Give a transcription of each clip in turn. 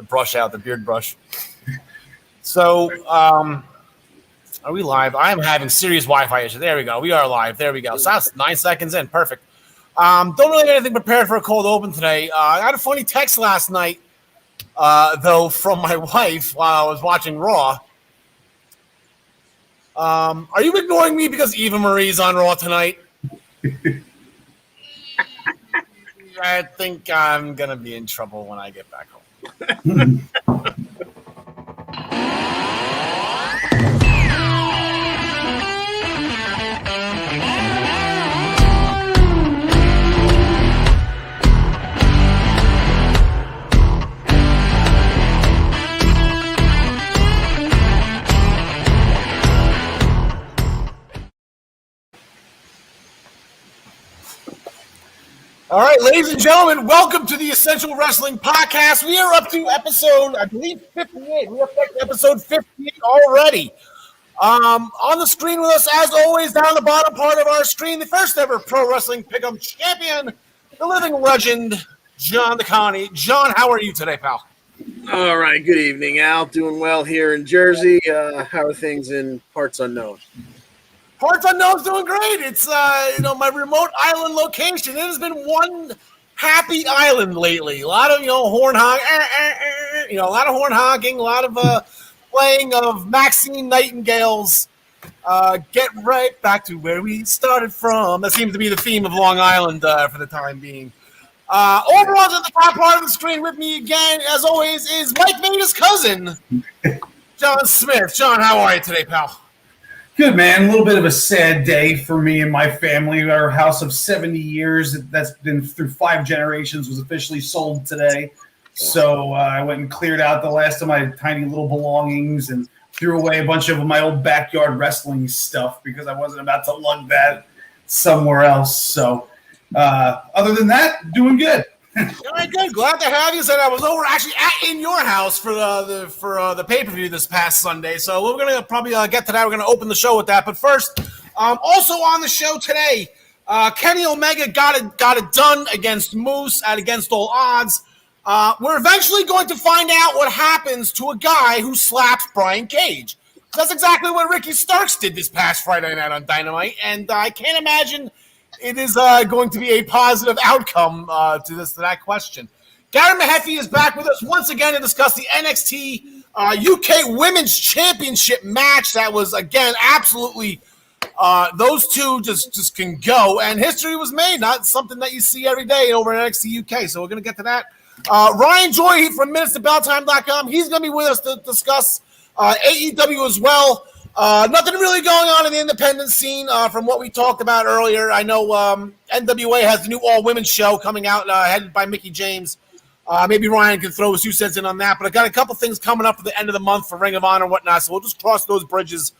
brush out, the beard brush. So, are we live? I am having serious Wi-Fi issues. There we go. We are live. There we go. So that's 9 seconds in. Perfect. Don't really have anything prepared for a cold open today. I got a funny text last night, though, from my wife while I was watching Raw. Are you ignoring me because Eva Marie's on Raw tonight? I think I'm going to be in trouble when I get back home. All right, ladies and gentlemen, welcome to the Essential Wrestling Podcast. We are up to episode, I believe, 58. We are up to episode 58 already. On the screen with us, as always, down the bottom part of our screen, the first ever Pro Wrestling Pick'em champion, the living legend, John DeConnie. John, how are you today, pal? All right, good evening, Al. Doing well here in Jersey. How are things in parts unknown? Parts Unknown's doing great. It's my remote island location. It has been one happy island lately. A lot of horn honk, a lot of horn honking, a lot of playing of Maxine Nightingale's "Get Right Back to Where We Started From." That seems to be the theme of Long Island for the time being. Overall, at the top part of the screen with me again, as always, is Mike Veda's cousin, John Smith. John, how are you today, pal? Good, man. A little bit of a sad day for me and my family. Our house of 70 years that's been through 5 generations was officially sold today. So I went and cleared out the last of my tiny little belongings and threw away a bunch of my old backyard wrestling stuff because I wasn't about to lug that somewhere else. So other than that, doing good. All right, good. Glad to have you. Said I was over actually in your house for the pay-per-view this past Sunday. So we're gonna probably get to that. We're gonna open the show with that. But first, also on the show today, Kenny Omega got it done against Moose at Against All Odds. We're eventually going to find out what happens to a guy who slaps Brian Cage. That's exactly what Ricky Starks did this past Friday night on Dynamite, and I can't imagine it is going to be a positive outcome to that question. Gary Mehaffy is back with us once again to discuss the NXT UK Women's Championship match. That was, again, absolutely those two just can go. And history was made, not something that you see every day over at NXT UK. So we're going to get to that. Ryan Joy from MinutesToBellTime.com, he's going to be with us to discuss AEW as well. Nothing really going on in the independent scene from what we talked about earlier. I know NWA has the new all-women's show coming out headed by Mickie James. Maybe Ryan can throw his 2 cents in on that. But I got a couple things coming up at the end of the month for Ring of Honor and whatnot, so we'll just cross those bridges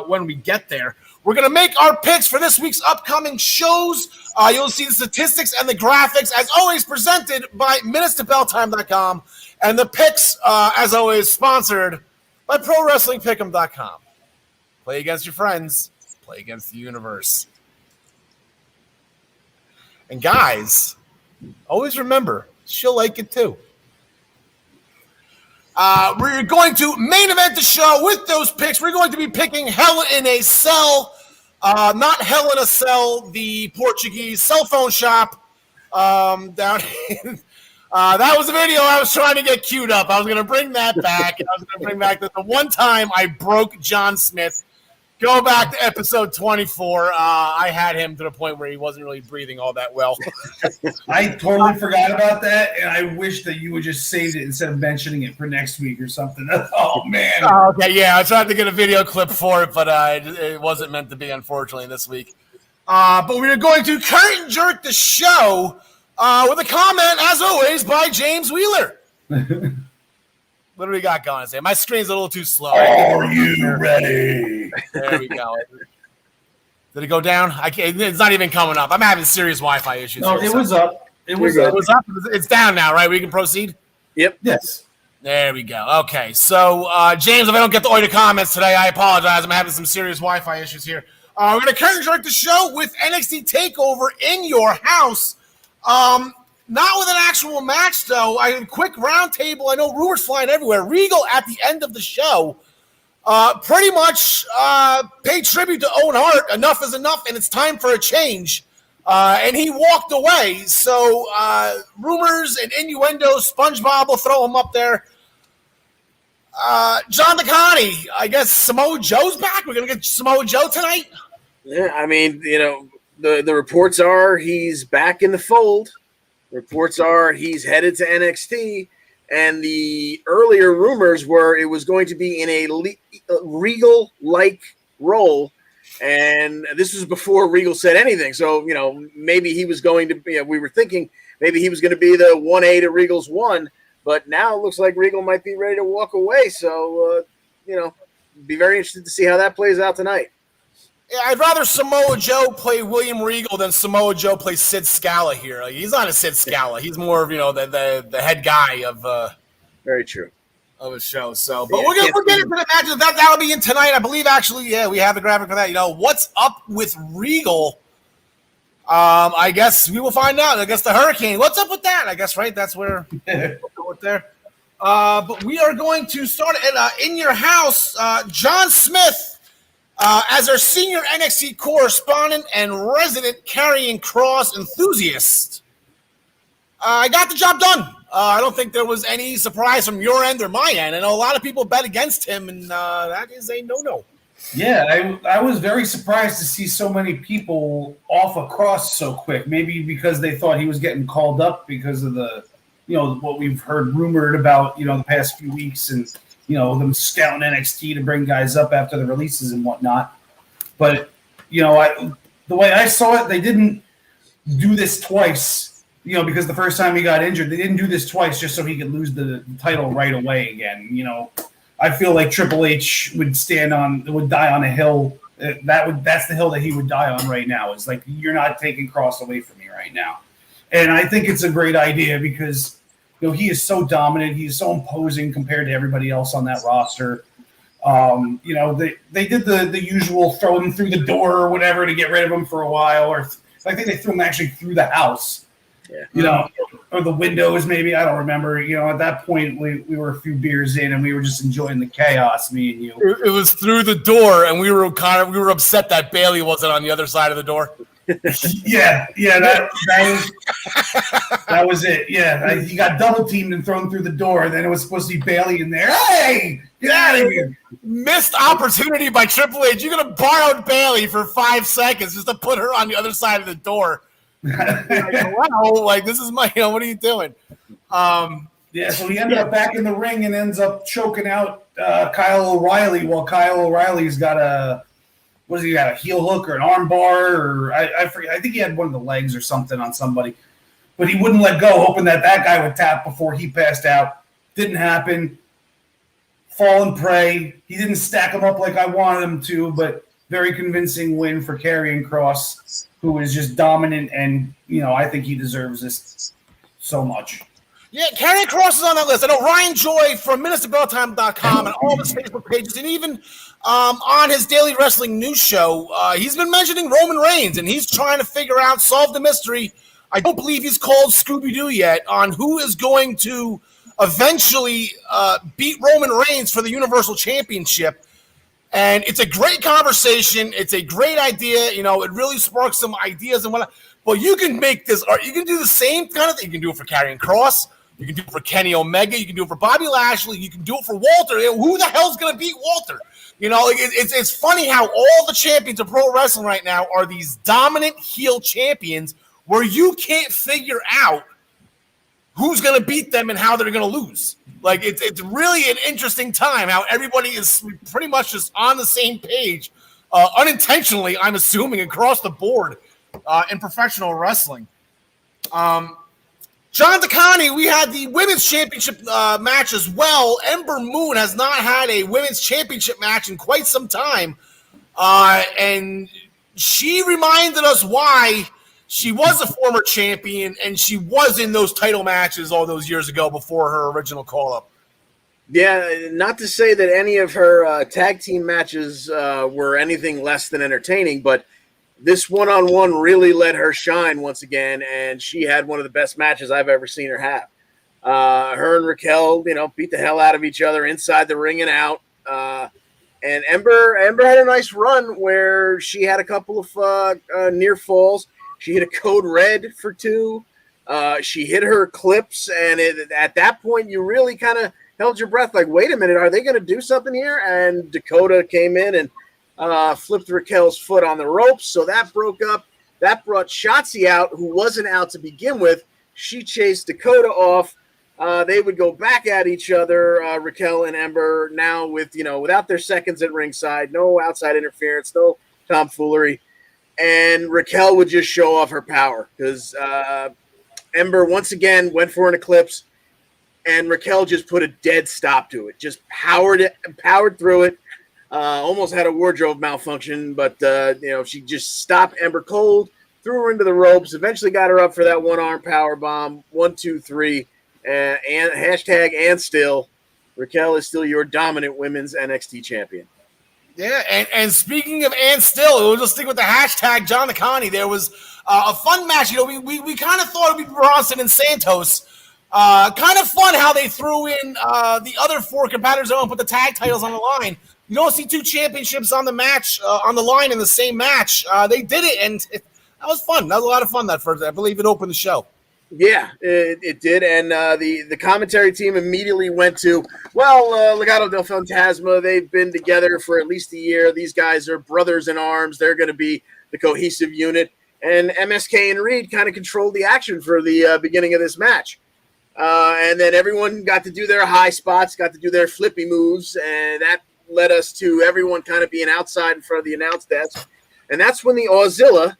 when we get there. We're going to make our picks for this week's upcoming shows. You'll see the statistics and the graphics, as always, presented by MinutesToBellTime.com. And the picks, as always, sponsored by ProWrestlingPick'em.com. Play against your friends. Play against the universe. And guys, always remember, she'll like it too. We're going to main event the show with those picks. We're going to be picking Hell in a Cell. Not Hell in a Cell, the Portuguese cell phone shop down in... that was a video I was trying to get queued up. I was going to bring that back. I was going to bring back the one time I broke John Smith. Go back to episode 24. I had him to the point where he wasn't really breathing all that well. I totally forgot about that, and I wish that you would just save it instead of mentioning it for next week or something. Oh, man. Okay, yeah, I tried to get a video clip for it, but it wasn't meant to be, unfortunately, this week. But we are going to curtain jerk the show with a comment, as always, by James Wheeler. What do we got going? My screen's a little too slow. Are you ready? There we go. Did it go down? It's not even coming up. I'm having serious Wi-Fi issues. No, here, it was up. It was up. It's down now, right? We can proceed? Yep. Yes. There we go. Okay. So, James, if I don't get the order comments today, I apologize. I'm having some serious Wi-Fi issues here. We're going to curtain jerk the show with NXT TakeOver in your house. Not with an actual match, though. Quick roundtable. I know rumors flying everywhere. Regal, at the end of the show, pretty much paid tribute to Owen Hart. Enough is enough, and it's time for a change. And he walked away. So rumors and innuendos, SpongeBob will throw him up there. John DeConnie, I guess Samoa Joe's back. We're going to get Samoa Joe tonight? Yeah, I mean, the reports are he's back in the fold. Reports are he's headed to NXT. And the earlier rumors were it was going to be in a Regal-like role. And this was before Regal said anything. So, maybe he was going to we were thinking maybe he was going to be the 1A to Regal's 1. But now it looks like Regal might be ready to walk away. So, be very interested to see how that plays out tonight. Yeah, I'd rather Samoa Joe play William Regal than Samoa Joe play Sid Scala here. He's not a Sid Scala. He's more of the head guy of very true of a show. So, but we're getting into the match. That'll be in tonight, I believe. Actually, yeah, we have the graphic for that. What's up with Regal? I guess we will find out. I guess the Hurricane. What's up with that? I guess right. That's where we're there. But we are going to start at In Your House. John Smith. As our senior NXT correspondent and resident Karrion Kross enthusiast, I got the job done. I don't think there was any surprise from your end or my end. I know a lot of people bet against him, and that is a no-no. Yeah, I was very surprised to see so many people off of Kross so quick. Maybe because they thought he was getting called up because of the, what we've heard rumored about, the past few weeks and them scouting NXT to bring guys up after the releases and whatnot. But, the way I saw it, they didn't do this twice, because the first time he got injured, they didn't do this twice just so he could lose the title right away again. I feel like Triple H would die on a hill. That's the hill that he would die on right now. It's like, you're not taking Kross away from me right now. And I think it's a great idea because he is so dominant. He's so imposing compared to everybody else on that roster. They did the usual throw him through the door or whatever to get rid of him for a while. Or I think they threw him actually through the house, or the windows maybe. I don't remember. At that point, we were a few beers in and we were just enjoying the chaos, me and you. It was through the door, and we were upset that Bailey wasn't on the other side of the door. Yeah, that was it. Yeah, he got double teamed and thrown through the door. And then it was supposed to be Bailey in there. Hey, get out of here! Missed opportunity by Triple H. You could have borrowed Bailey for 5 seconds just to put her on the other side of the door. Wow, this is my. What are you doing? Yeah, so he ended up back in the ring and ends up choking out Kyle O'Reilly while Kyle O'Reilly's got a. What has he got? A heel hook or an arm bar? Or I forget. I think he had one of the legs or something on somebody. But he wouldn't let go, hoping that guy would tap before he passed out. Didn't happen. Fall and pray. He didn't stack him up like I wanted him to, but very convincing win for Karrion Kross, who is just dominant, and I think he deserves this so much. Yeah, Karrion Kross is on that list. I know Ryan Joy from MinutesToBellTime.com and all his Facebook pages, and even on his daily wrestling news show, he's been mentioning Roman Reigns, and he's trying to solve the mystery. I don't believe he's called Scooby-Doo yet on who is going to eventually beat Roman Reigns for the Universal Championship. And it's a great conversation. It's a great idea. It really sparks some ideas and whatnot. But you can make this, you can do the same kind of thing. You can do it for Karrion Kross. You can do it for Kenny Omega. You can do it for Bobby Lashley. You can do it for Walter. Who the hell's going to beat Walter? It's funny how all the champions of pro wrestling right now are these dominant heel champions where you can't figure out who's going to beat them and how they're going to lose. It's really an interesting time how everybody is pretty much just on the same page, unintentionally, I'm assuming, across the board in professional wrestling. John DeConnie, we had the women's championship match as well. Ember Moon has not had a women's championship match in quite some time. And she reminded us why she was a former champion and she was in those title matches all those years ago before her original call-up. Yeah, not to say that any of her tag team matches were anything less than entertaining, but this one-on-one really let her shine once again, and she had one of the best matches I've ever seen her have. Her and Raquel, beat the hell out of each other inside the ring and out. And Ember had a nice run where she had a couple of near falls. She hit a code red for 2. She hit her clips, and at that point, you really kind of held your breath like, wait a minute, are they going to do something here? And Dakota came in and flipped Raquel's foot on the ropes, so that broke up. That brought Shotzi out, who wasn't out to begin with. She chased Dakota off. They would go back at each other, Raquel and Ember, now without their seconds at ringside, no outside interference, no tomfoolery. And Raquel would just show off her power because Ember once again went for an eclipse, and Raquel just put a dead stop to it. Just powered through it. Almost had a wardrobe malfunction, but she just stopped Ember cold, threw her into the ropes, eventually got her up for that one-arm power bomb. 1, 2, 3, and hashtag and still, Raquel is still your dominant women's NXT champion. Yeah, and speaking of and still, we'll just stick with the hashtag John the Connie. There was a fun match. We kind of thought it would be Bronson and Santos. Kind of fun how they threw in the other 4 competitors and put the tag titles on the line. You don't see 2 championships on the match on the line in the same match. They did it, and that was fun. That was a lot of fun that first. I believe it opened the show. Yeah, it did, and the commentary team immediately went to, Legado del Fantasma, they've been together for at least a year. These guys are brothers in arms. They're going to be the cohesive unit, and MSK and Reed kind of controlled the action for the beginning of this match. And then everyone got to do their high spots, got to do their flippy moves, and that led us to everyone kind of being outside in front of the announce desk. And that's when the Auxilla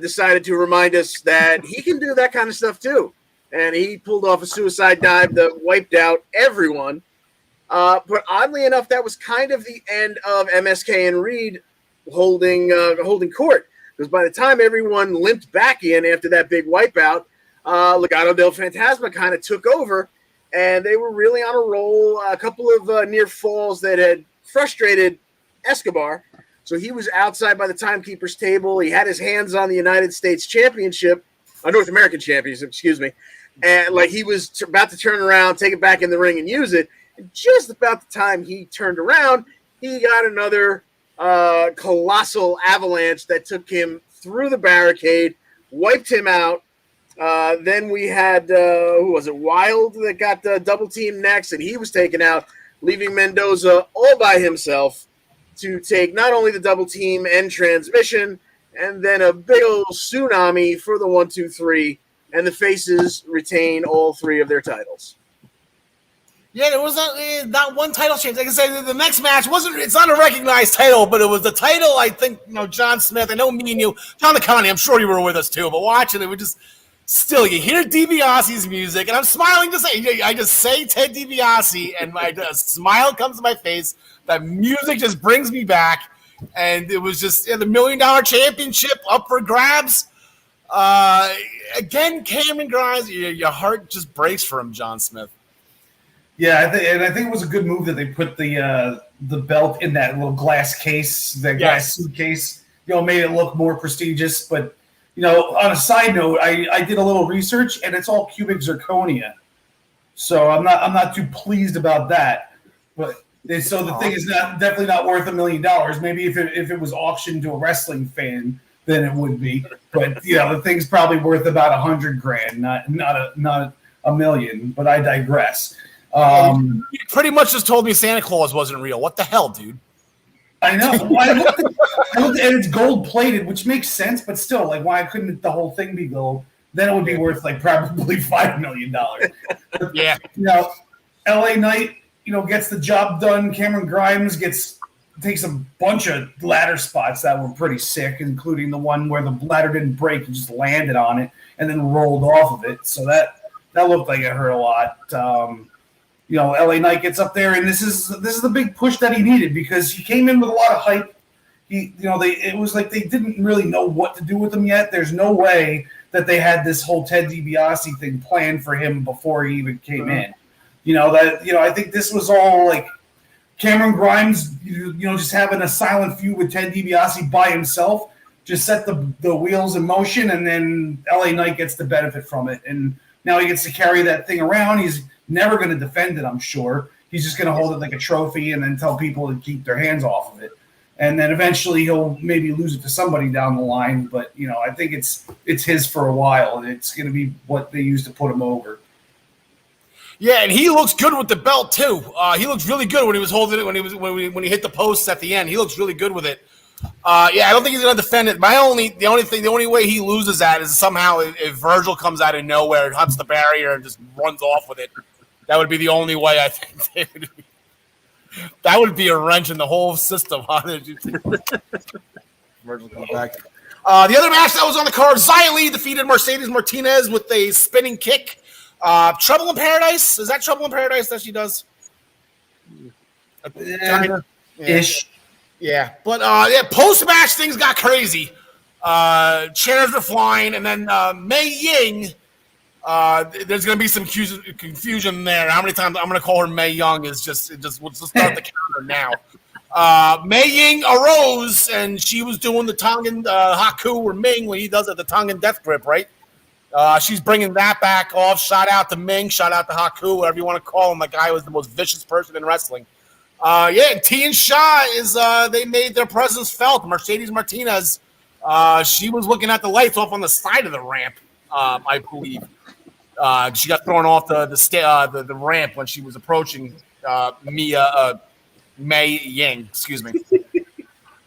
decided to remind us that he can do that kind of stuff too. And he pulled off a suicide dive that wiped out everyone. But oddly enough, that was kind of the end of MSK and Reed holding court. Because by the time everyone limped back in after that big wipeout, Legado del Fantasma kind of took over, and they were really on a roll. A couple of near falls that had frustrated Escobar. So he was outside by the timekeeper's table. He had his hands on the United States Championship, North American Championship, excuse me. And like he was about to turn around, take it back in the ring and use it. And just about the time he turned around, he got another colossal avalanche that took him through the barricade, wiped him out. Then we had, who was it, Wild that got double team next, and he was taken out, leaving Mendoza all by himself to take not only the double team and transmission, and then a big old tsunami for the 1, 2, 3, and the faces retain all 3 of their titles. Yeah, there was not one title change. Like I said, the next match it's not a recognized title, but it was the title, I think, John Smith, I know me and you, John the Connie, I'm sure you were with us too, but watching it, we just, still, you hear DiBiase's music, and I'm smiling to say, I just say Ted DiBiase, and a smile comes to my face. That music just brings me back, and it was just the $1 million championship up for grabs. Again, Cameron Grimes, your heart just breaks for him, John Smith. Yeah, I think it was a good move that they put the belt in that little glass case, glass suitcase. Made it look more prestigious. But on a side note, I did a little research, and it's all cubic zirconia. So I'm not too pleased about that. But so the thing is definitely not worth $1 million. Maybe if it was auctioned to a wrestling fan, then it would be. But the thing's probably worth about $100,000, not $1 million. But I digress. You pretty much just told me Santa Claus wasn't real. What the hell, dude? I know. I looked at it's gold plated, which makes sense, but still, like, why couldn't the whole thing be gold? Then it would be worth like probably $5 million. Yeah. LA Knight, gets the job done. Cameron Grimes takes a bunch of ladder spots that were pretty sick, including the one where the ladder didn't break, and just landed on it and then rolled off of it. So that looked like it hurt a lot. LA Knight gets up there, and this is the big push that he needed because he came in with a lot of hype. It was like they didn't really know what to do with him yet. There's no way that they had this whole Ted DiBiase thing planned for him before he even came in. I think this was all like Cameron Grimes, just having a silent feud with Ted DiBiase by himself, just set the wheels in motion, and then LA Knight gets the benefit from it. And now he gets to carry that thing around. He's never going to defend it, I'm sure. He's just going to hold it like a trophy and then tell people to keep their hands off of it. And then eventually he'll maybe lose it to somebody down the line. But, I think it's his for a while, and it's going to be what they use to put him over. Yeah, and he looks good with the belt too. He looks really good when he was holding it when he hit the posts at the end. He looks really good with it. I don't think he's going to defend it. The only way he loses that is somehow if Virgil comes out of nowhere and hunts the barrier and just runs off with it. That would be the only way I think. That would be a wrench in the whole system. Virgil comes back. The other match that was on the card, Xia Li defeated Mercedes Martinez with a spinning kick. Trouble in Paradise? Is that Trouble in Paradise that she does? Ish. Yeah. But post-match things got crazy. Chairs were flying, and then Mei Ying, there's going to be some confusion there. How many times I'm going to call her Mei Young we'll just start the counter now. Mei Ying arose, and she was doing the Tongan Haku or Ming when he does it, the Tongan death grip, right? She's bringing that back off. Shout out to Ming. Shout out to Haku, whatever you want to call him. That guy was the most vicious person in wrestling. T and Shaw they made their presence felt. Mercedes Martinez, she was looking at the lights off on the side of the ramp, I believe. She got thrown off the ramp when she was approaching Mei Ying. Excuse me.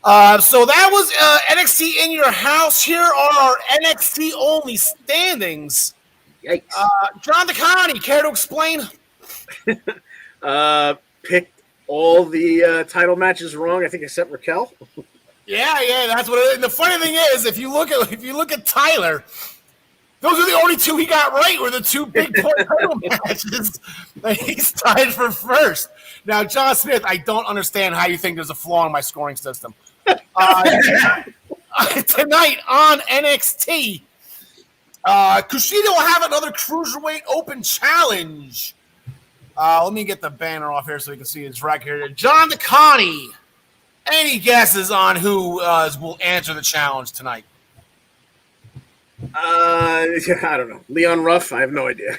So that was NXT in your house. Here are our NXT only standings. Yikes. John DeConnie, care to explain? Picked all the title matches wrong. I think except Raquel. Yeah, that's what it is. And the funny thing is, if you look at Tyler, those are the only two he got right. Were the two big title matches that he's tied for first. Now, John Smith, I don't understand how you think there's a flaw in my scoring system. Tonight on NXT, Kushida will have another Cruiserweight Open Challenge. Let me get the banner off here so we can see his record here. John DeConnie, any guesses on who will answer the challenge tonight? I don't know. Leon Ruff? I have no idea.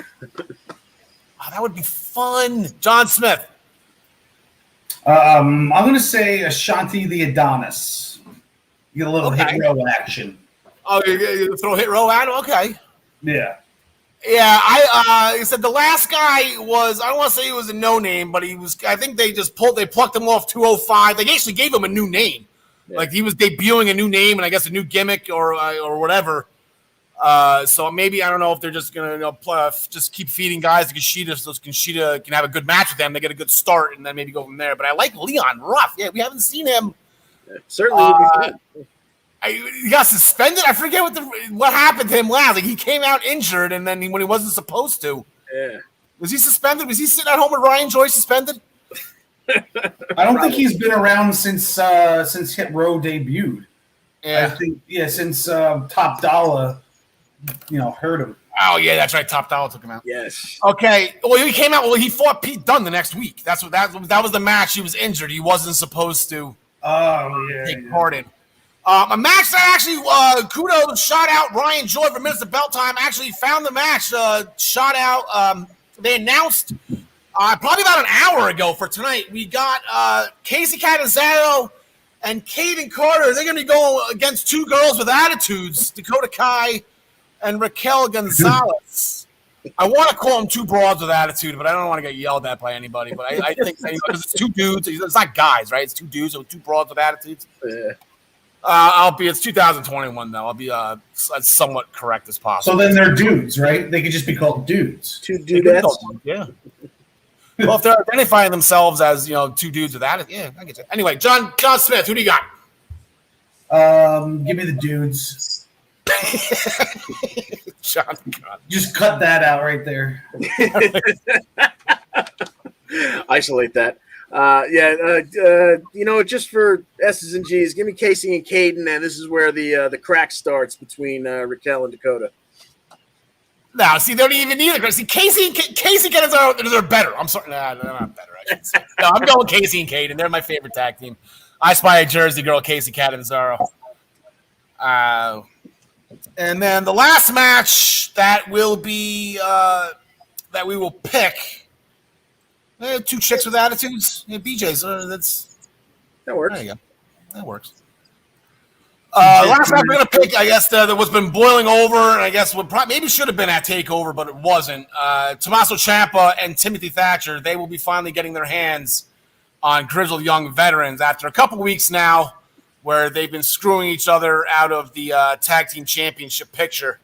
That would be fun. John Smith. I'm going to say Ashanti the Adonis. You get a little hit row action. Oh, you throw hit row at him? Okay. Yeah. Yeah, I said the last guy was, I don't want to say he was a no-name, but he was, I think they plucked him off 205. They actually gave him a new name. Yeah. Like he was debuting a new name and I guess a new gimmick or whatever. So maybe, I don't know if they're just going to just keep feeding guys to Kushida so Kushida can have a good match with them. They get a good start and then maybe go from there. But I like Leon Ruff. Yeah, we haven't seen him. Yeah, certainly would be fun. He got suspended. I forget what happened to him last. Like he came out injured, and then when he wasn't supposed to, yeah, was he suspended? Was he sitting at home with Ryan Joyce suspended? I don't think he's been around since Hit Row debuted. Yeah, I think since Top Dollar, heard him. Oh yeah, that's right. Top Dollar took him out. Yes. Okay. Well, he came out. Well, he fought Pete Dunne the next week. That was the match. He was injured. He wasn't supposed to. Take part in. A match that actually kudos shot out Ryan Joy for minutes of belt time. Actually found the match shot out. They announced probably about an hour ago for tonight. We got Casey Catanzaro and Kaden Carter. They're going to be going against two girls with attitudes, Dakota Kai and Raquel Gonzalez. I want to call them two broads with attitude, but I don't want to get yelled at by anybody. But I think because it's two dudes. It's not guys, right? It's two dudes with two broads with attitudes. Yeah. It's 2021 though. I'll be as somewhat correct as possible. So then they're dudes, right? They could just be called dudes. Two dudettes. Yeah. Well, if they're identifying themselves as two dudes with attitude, yeah, I get you. Anyway, John Smith, who do you got? Give me the dudes. John, God. Just cut that out right there. Isolate that. Just for S's and G's, give me Casey and Caden, and this is where the crack starts between Raquel and Dakota. No, see, they don't even need it. See, Casey Caden they're better. I'm sorry, they're not better. No, I'm going Casey and Caden. They're my favorite tag team. I spy a Jersey girl, Casey Catanzaro. And then the last match that will be that we will pick. Two chicks with attitudes. Yeah, BJ's. That works. There you go. That works. Last match we're gonna pick, I guess, that what's been boiling over, and I guess maybe should have been at Takeover, but it wasn't. Tommaso Ciampa and Timothy Thatcher. They will be finally getting their hands on grizzled young veterans after a couple weeks now, where they've been screwing each other out of the tag team championship picture.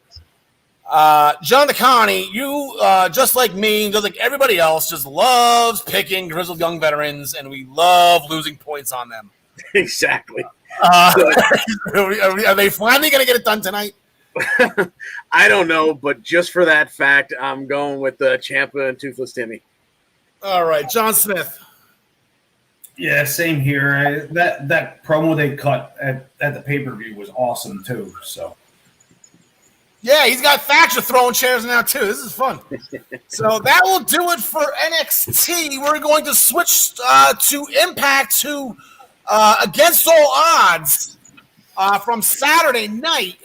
John DeConnie, you, just like me, just like everybody else, just loves picking grizzled young veterans, and we love losing points on them. Exactly. Are they finally going to get it done tonight? I don't know, but just for that fact, I'm going with Ciampa and Toothless Timmy. All right, John Smith. Yeah, same here. That promo they cut at the pay-per-view was awesome too. So yeah, he's got Thatcher throwing chairs now too. This is fun. So that will do it for NXT. We're going to switch to Impact to Against All Odds from Saturday night.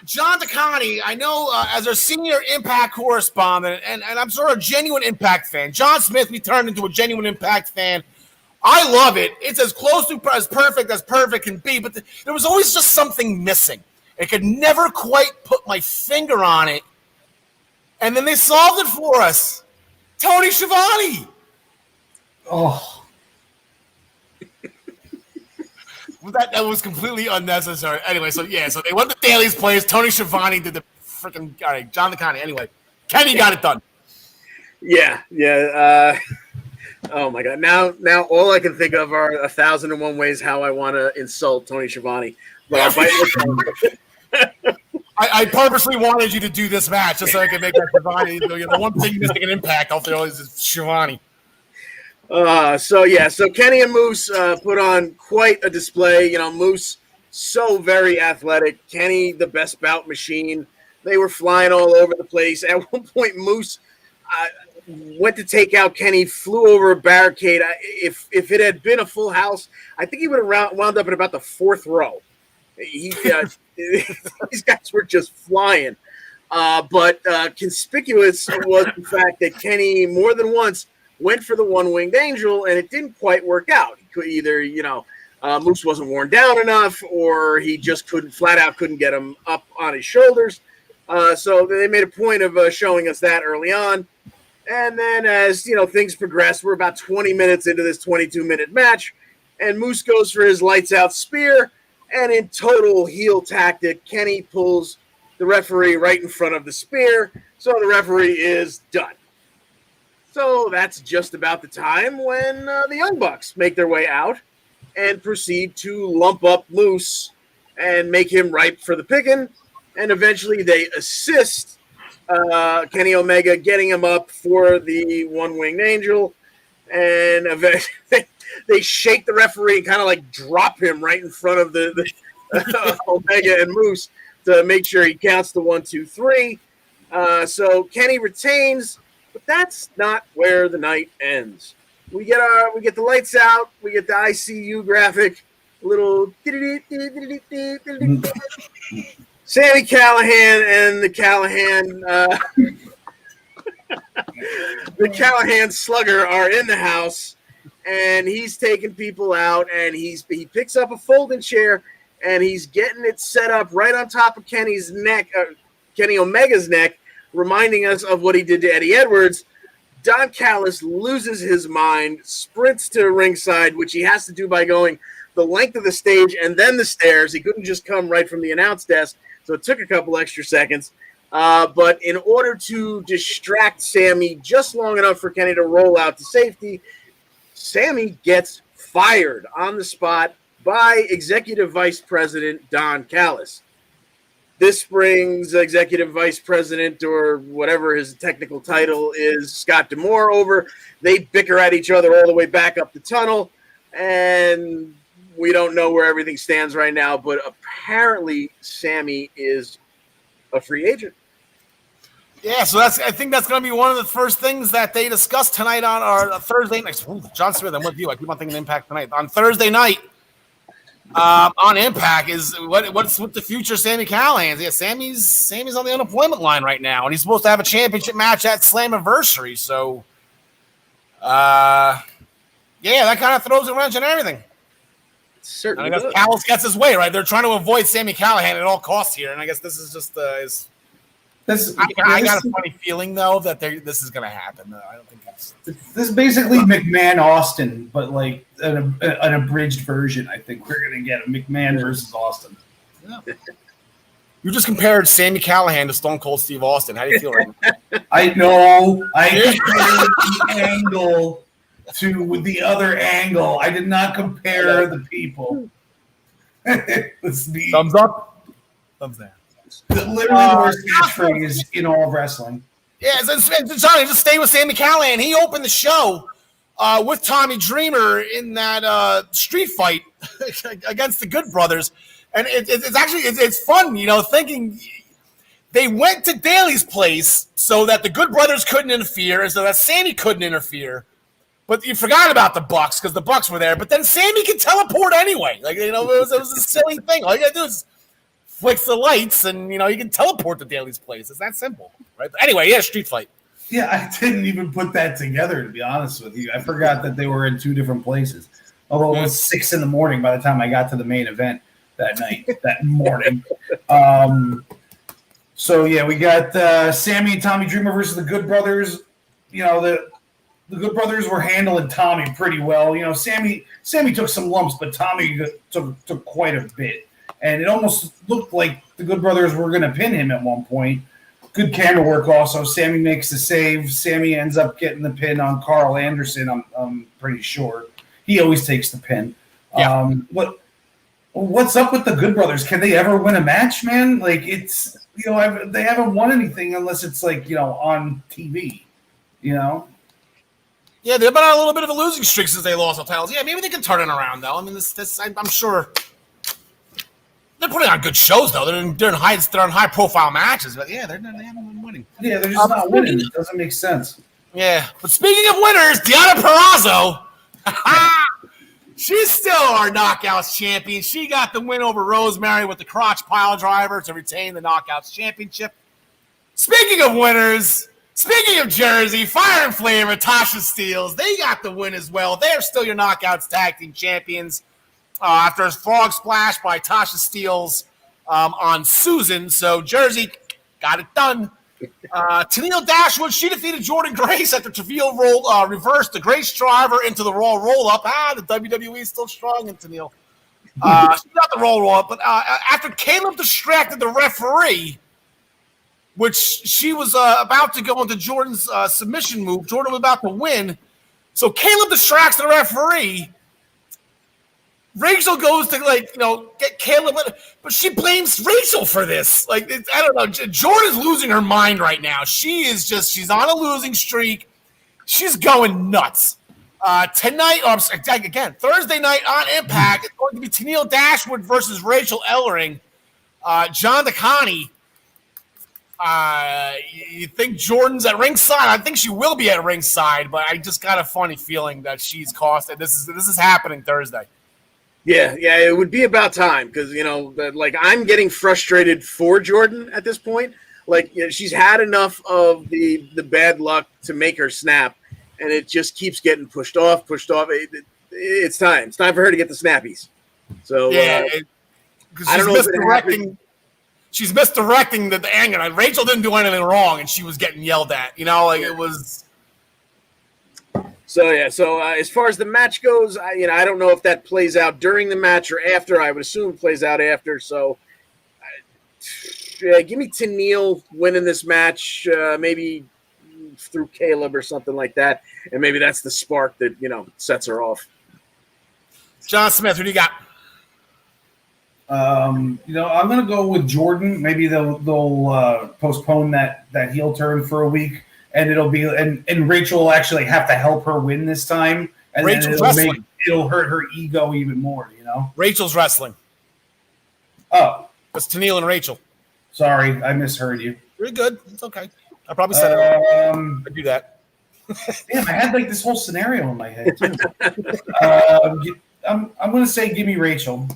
John DeConnie, I know as our senior Impact correspondent, and I'm sort of a genuine Impact fan. John Smith, we turned into a genuine Impact fan. I love it. It's as close to as perfect can be, but there was always just something missing. I could never quite put my finger on it. And then they solved it for us. Tony Schiavone. Oh. That was completely unnecessary. Anyway, so they went to Daly's place. Tony Schiavone did the freaking all right, John DeConnie. Anyway, Kenny got it done. Yeah. Oh my God! Now all I can think of are 1,001 ways how I want to insult Tony Schiavone. But I'll bite my tongue. I purposely wanted you to do this match just so I could make that Schiavone. The one thing missing an Impact out there is Schiavone. So Kenny and Moose put on quite a display. You know, Moose so very athletic. Kenny the best bout machine. They were flying all over the place. At one point, Moose went to take out Kenny, flew over a barricade. If it had been a full house, I think he would have wound up in about the fourth row. These guys were just flying. But conspicuous was the fact that Kenny more than once went for the one-winged angel, and it didn't quite work out. He could either, Moose wasn't worn down enough, or he just couldn't get him up on his shoulders. So they made a point of showing us that early on. And then as, things progress, we're about 20 minutes into this 22-minute match, and Moose goes for his lights-out spear, and in total heel tactic, Kenny pulls the referee right in front of the spear, so the referee is done. So that's just about the time when the Young Bucks make their way out and proceed to lump up Moose and make him ripe for the picking, and eventually they assist Kenny Omega, getting him up for the one-winged angel, and eventually they shake the referee and kind of like drop him right in front of the Omega and Moose to make sure he counts the 1, 2, 3. So Kenny retains, but that's not where the night ends. We get the lights out, we get the ICU graphic, little Sami Callihan and the Callahan Slugger are in the house, and he's taking people out, and he picks up a folding chair, and he's getting it set up right on top of Kenny's neck, Kenny Omega's neck, reminding us of what he did to Eddie Edwards. Don Callis loses his mind, sprints to ringside, which he has to do by going the length of the stage and then the stairs. He couldn't just come right from the announce desk, so it took a couple extra seconds. But in order to distract Sami just long enough for Kenny to roll out to safety, Sami gets fired on the spot by Executive Vice President Don Callis. This brings Executive Vice President, or whatever his technical title is, Scott D'Amore over. They bicker at each other all the way back up the tunnel, and we don't know where everything stands right now, but apparently Sami is a free agent. Yeah, so I think that's going to be one of the first things that they discuss tonight on our Thursday night. Ooh, John Smith, I'm with you. I keep on thinking Impact tonight. On Thursday night, on Impact is what's with the future Sami Callihan. Yeah, Sammy's on the unemployment line right now, and he's supposed to have a championship match at Slammiversary. So, yeah, that kind of throws a wrench in everything. Certainly. And I guess Callis gets his way, right? They're trying to avoid Sami Callihan at all costs here, and I guess this is just I got a funny feeling though that this is going to happen. Though I don't think this is basically McMahon Austin, but like an abridged version. I think we're going to get a McMahon versus Austin. Yeah. You just compared Sami Callihan to Stone Cold Steve Austin. How do you feel right now? I know. I compared the angle to the other angle. I did not compare the people. Thumbs up. Thumbs down. Literally the worst catchphrase in all of wrestling. Yeah, Johnny, just stay with Sami Callihan. He opened the show with Tommy Dreamer in that street fight against the Good Brothers, and it's fun, thinking they went to Daly's place so that the Good Brothers couldn't interfere, and so that Sami couldn't interfere. But you forgot about the Bucks because the Bucks were there. But then Sami could teleport anyway. It was a silly thing. All you gotta do is flicks the lights, and you can teleport to Daly's place. It's that simple, right? But anyway, yeah, street fight. Yeah, I didn't even put that together, to be honest with you. I forgot that they were in two different places. Although it was 6 a.m. by the time I got to the main event that night, that morning. So yeah, we got Sami and Tommy Dreamer versus the Good Brothers. The Good Brothers were handling Tommy pretty well. Sami took some lumps, but Tommy took quite a bit. And it almost looked like the Good Brothers were going to pin him at one point. Good camera work also. Sami makes the save. Sami ends up getting the pin on Karl Anderson, I'm pretty sure. He always takes the pin. Yeah. What's up with the Good Brothers? Can they ever win a match, man? It's they haven't won anything unless it's on TV, Yeah, they've been on a little bit of a losing streak since they lost the titles. Yeah, maybe they can turn it around, though. I mean, I'm sure they're putting on good shows, though. They're in high-profile matches, but yeah, they haven't been winning. Yeah, they're just not winning. It doesn't make sense. Yeah, but speaking of winners, Deonna Purrazzo, she's still our Knockouts champion. She got the win over Rosemary with the crotch pile driver to retain the Knockouts championship. Speaking of winners, speaking of Jersey, Fire and Flame and Tasha Steelz, they got the win as well. They're still your Knockouts tag team champions after a frog splash by Tasha Steelz on Susan. So Jersey got it done. Tennille Dashwood, she defeated Jordan Grace after Treville reversed the Grace driver into the Raw roll-up. The WWE is still strong in Tennille. She got the roll-up, but after Caleb distracted the referee, which she was about to go into Jordan's submission move, Jordan was about to win. So Caleb distracts the referee. Rachel goes to get Caleb, but she blames Rachel for this. I don't know. Jordan's losing her mind right now. She's on a losing streak. She's going nuts. Tonight, again, Thursday night on Impact, it's going to be Tennille Dashwood versus Rachel Ellering. John DeConnie. You think Jordan's at ringside? I think she will be at ringside, but I just got a funny feeling that she's costed. This is happening Thursday. Yeah, it would be about time because I'm getting frustrated for Jordan at this point. She's had enough of the bad luck to make her snap, and it just keeps getting pushed off. It's time. It's time for her to get the snappies. So yeah, I don't know. She's misdirecting the anger. Rachel didn't do anything wrong, and she was getting yelled at. It was. So as far as the match goes, I don't know if that plays out during the match or after. I would assume it plays out after. So, give me Tennille winning this match, maybe through Caleb or something like that, and maybe that's the spark that sets her off. John Smith, who do you got? I'm going to go with Jordan. Maybe they'll postpone that heel turn for a week. And it'll be and Rachel will actually have to help her win this time, and Rachel's wrestling. It'll hurt her ego even more. Rachel's wrestling. Oh, it's Tennille and Rachel. Sorry, I misheard you. You're good. It's okay. I probably said it wrong. I do that. Damn, I had this whole scenario in my head too. I'm going to say give me Rachel.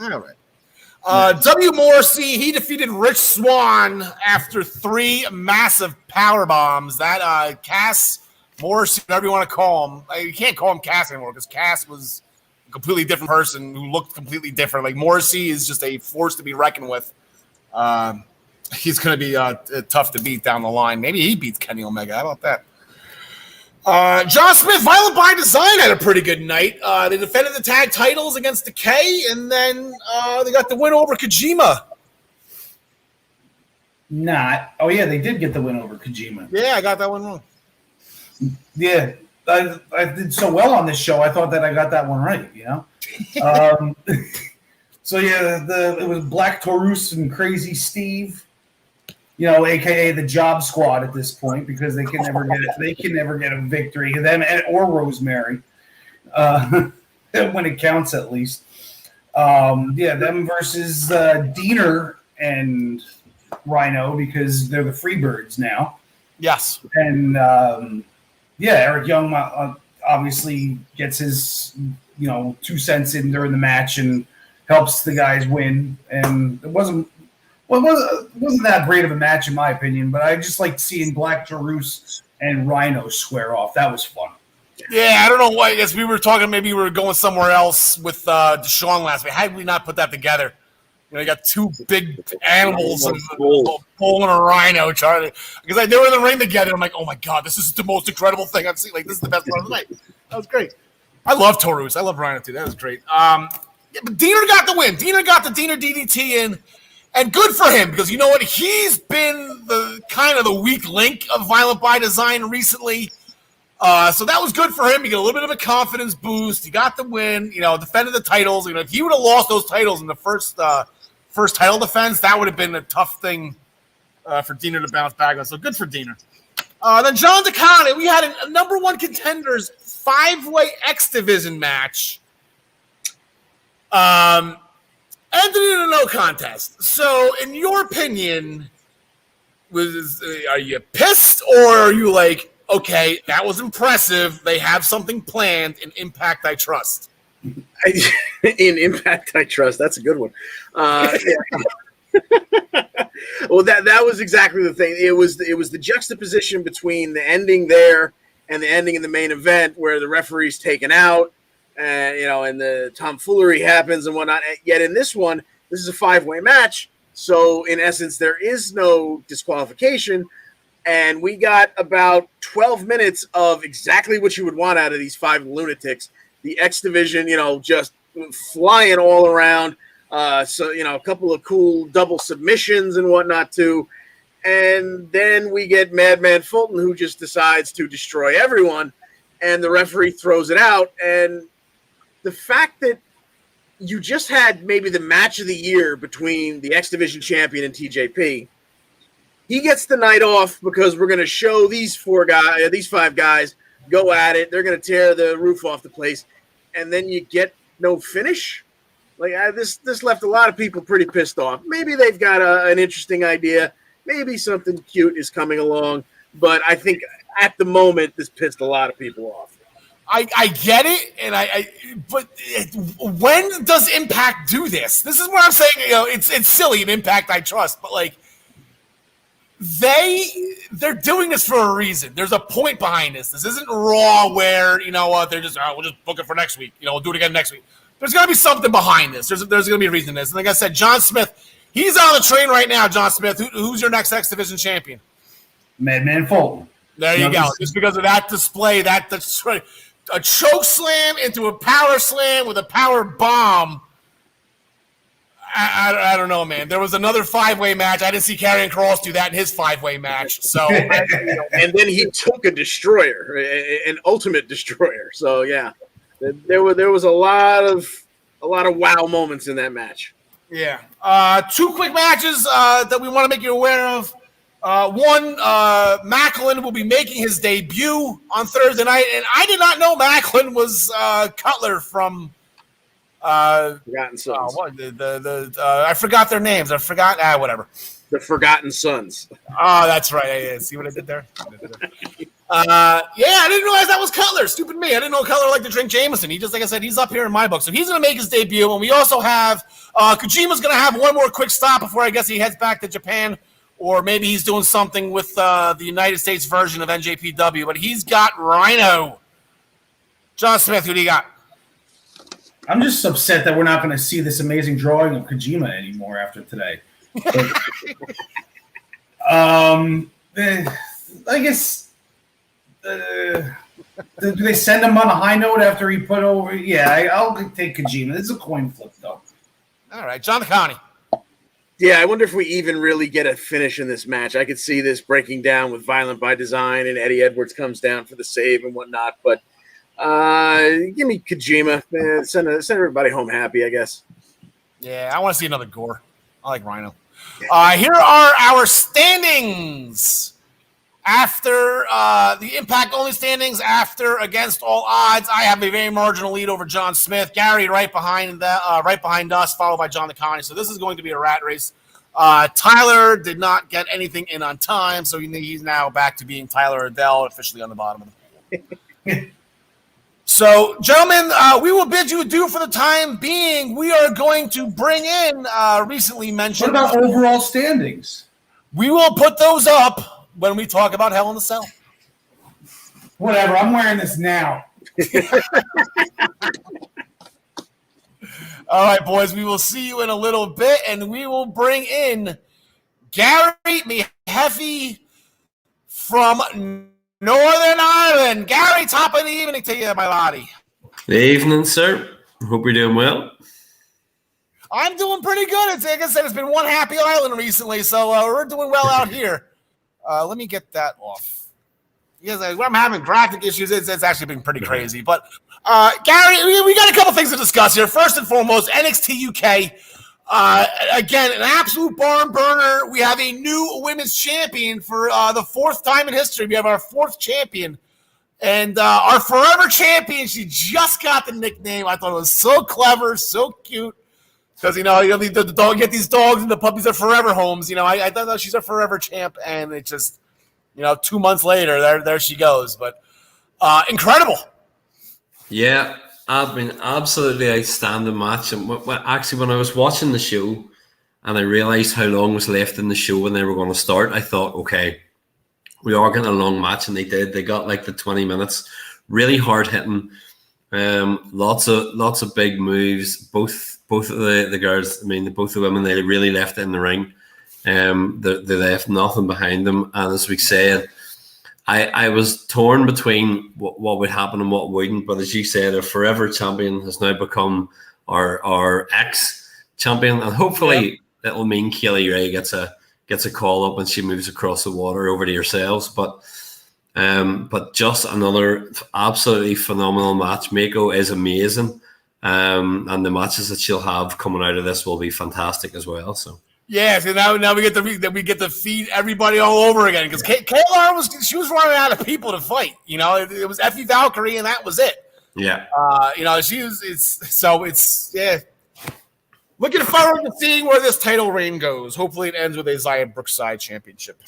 All right. W. Morrissey, he defeated Rich Swann after 3 massive power bombs. That Cass Morrissey, whatever you want to call him, you can't call him Cass anymore because Cass was a completely different person who looked completely different. Like Morrissey is just a force to be reckoned with. He's going to be tough to beat down the line. Maybe he beats Kenny Omega. How about that? John Smith, Violent by Design had a pretty good night. They defended the tag titles against Decay, and then they got the win over Kojima. Oh, yeah, they did get the win over Kojima. Yeah, I got that one wrong. Yeah, I did so well on this show. I thought that I got that one right, So, yeah, it was Black Taurus and Crazy Steve. AKA the Job Squad at this point because they can never get it. They can never get a victory. Them or Rosemary, when it counts at least. Them versus Diener and Rhino because they're the Freebirds now. Yes, and Eric Young obviously gets his 2 cents in during the match and helps the guys win. And it wasn't that great of a match in my opinion, but I just liked seeing Black Taurus and Rhino square off. That was fun. Yeah, I don't know why. I guess we were talking. Maybe we were going somewhere else with Deshaun last week. How did we not put that together? You got 2 big animals and bull and a rhino trying to. Because they were in the ring together. I'm like, oh my god, this is the most incredible thing I've seen. Like this is the best part of the night. That was great. I love Taurus. I love Rhino too. That was great. But Diener got the win. Diener got the Diener DDT in. And good for him, because you know what? He's been the kind of the weak link of Violent by Design recently. So that was good for him. He got a little bit of a confidence boost. He got the win, defended the titles. If he would have lost those titles in the first title defense, that would have been a tough thing for Diener to bounce back on. So good for Diener. Then John DeConnie, we had a number 1 contenders 5-way X Division match. Ended in a no contest. So, in your opinion, are you pissed or are you like, okay, that was impressive. They have something planned in Impact I Trust? In Impact I Trust. That's a good one. Well, that was exactly the thing. It was the juxtaposition between the ending there and the ending in the main event where the referee's taken out. And the tomfoolery happens and whatnot. Yet in this one, this is a 5-way match. So in essence, there is no disqualification. And we got about 12 minutes of exactly what you would want out of these 5 lunatics. The X Division, just flying all around. So, a couple of cool double submissions and whatnot too. And then we get Madman Fulton, who just decides to destroy everyone. And the referee throws it out. And the fact that you just had maybe the match of the year between the X Division champion and TJP, he gets the night off because we're going to show these 5 guys go at it. They're going to tear the roof off the place, and then you get no finish. Like this left a lot of people pretty pissed off. Maybe they've got an interesting idea. Maybe something cute is coming along, but I think at the moment this pissed a lot of people off. I get it, but when does Impact do this? This is what I'm saying. It's silly in Impact I Trust, but like they're doing this for a reason. There's a point behind this. This isn't Raw where they're just we'll just book it for next week. We'll do it again next week. There's got to be something behind this. There's going to be a reason to this. And like I said, John Smith, he's on the train right now. John Smith, who's your next X Division champion? Madman Fulton. There you go. Just because of that display, that's right. A choke slam into a power slam with a power bomb. I don't know, man. There was another 5-way match. I didn't see Karrion Kross do that in his 5-way match. So, and then he took a destroyer, an ultimate destroyer. So yeah, there was a lot of wow moments in that match. Yeah. 2 quick matches that we want to make you aware of. One, Macklin will be making his debut on Thursday night, and I did not know Macklin was Cutler from Forgotten Sons. I forgot their names. I forgot whatever. The Forgotten Sons. Oh, that's right. See what I did there? I didn't realize that was Cutler. Stupid me. I didn't know Cutler liked to drink Jameson. He just, like I said, he's up here in my book. So he's going to make his debut. And we also have Kojima's going to have one more quick stop before I guess he heads back to Japan. Or maybe he's doing something with the United States version of NJPW. But he's got Rhino. John Smith, who do you got? I'm just upset that we're not going to see this amazing drawing of Kojima anymore after today. I guess do they send him on a high note after he put over? Yeah, I'll take Kojima. This is a coin flip, though. All right, John Connie. Yeah, I wonder if we even really get a finish in this match. I could see this breaking down with Violent by Design and Eddie Edwards comes down for the save and whatnot, but give me Kojima. Send everybody home happy, I guess. Yeah, I want to see another gore. I like Rhino. Here are our standings after the Impact-only standings. After Against All Odds, I have a very marginal lead over John Smith. Gary right behind us, followed by John Connie. So this is going to be a rat race. Tyler did not get anything in on time, so he's now back to being Tyler Adelle, officially on the bottom of the pool. So, gentlemen, we will bid you adieu for the time being. We are going to bring in recently mentioned. What about overall standings? We will put those up when we talk about Hell in the Cell. Whatever. I'm wearing this now. All right, boys. We will see you in a little bit, and we will bring in Gary Mehaffy from Northern Ireland. Gary, top of the evening to you, my laddie. Good evening, sir. Hope you're doing well. I'm doing pretty good. It's, like I said, it's been one happy island recently, so we're doing well out here. Let me get that off. Because I'm having graphic issues. It's actually been pretty crazy. But, Gary, we got a couple things to discuss here. First and foremost, NXT UK. Again, an absolute barn burner. We have a new women's champion for the fourth time in history. We have our fourth champion. And our forever champion, she just got the nickname. I thought it was so clever, so cute. Because, the dog, get these dogs and the puppies are forever homes. I thought she's a forever champ. And it just, 2 months later, there she goes. But incredible. Yeah. I've been absolutely outstanding match. And actually, when I was watching the show and I realized how long was left in the show when they were going to start, I thought, okay, we are getting a long match. And they did. They got like the 20 minutes. Really hard hitting. Lots of big moves. Both of the girls, both the women, they really left it in the ring. They left nothing behind them. And as we said, I was torn between what would happen and what wouldn't, but as you said, our forever champion has now become our ex-champion, and hopefully it'll mean Kaylee Ray gets a call up when she moves across the water over to yourselves. But just another absolutely phenomenal match. Mako is amazing, and the matches that she'll have coming out of this will be fantastic as well. So. Yeah, so now we get to feed everybody all over again because Kayla was running out of people to fight. It was Effie Valkyrie and that was it. Yeah. Looking forward to seeing where this title reign goes. Hopefully, it ends with a Xia Brookside championship.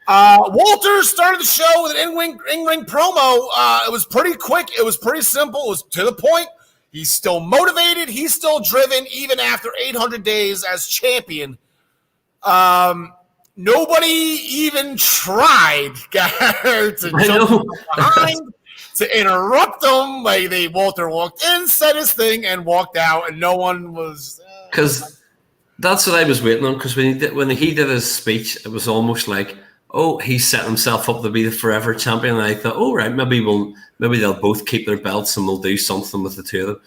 Walter started the show with an in-ring promo. It was pretty quick. It was pretty simple. It was to the point. He's still motivated. He's still driven, even after 800 days as champion. Nobody even tried to jump behind, to interrupt him. Walter walked in, said his thing, and walked out, and no one was. Because that's what I was waiting on. Because when he did his speech, it was almost like, oh, he set himself up to be the forever champion. And I thought, oh, right, maybe they'll both keep their belts and they'll do something with the two of them.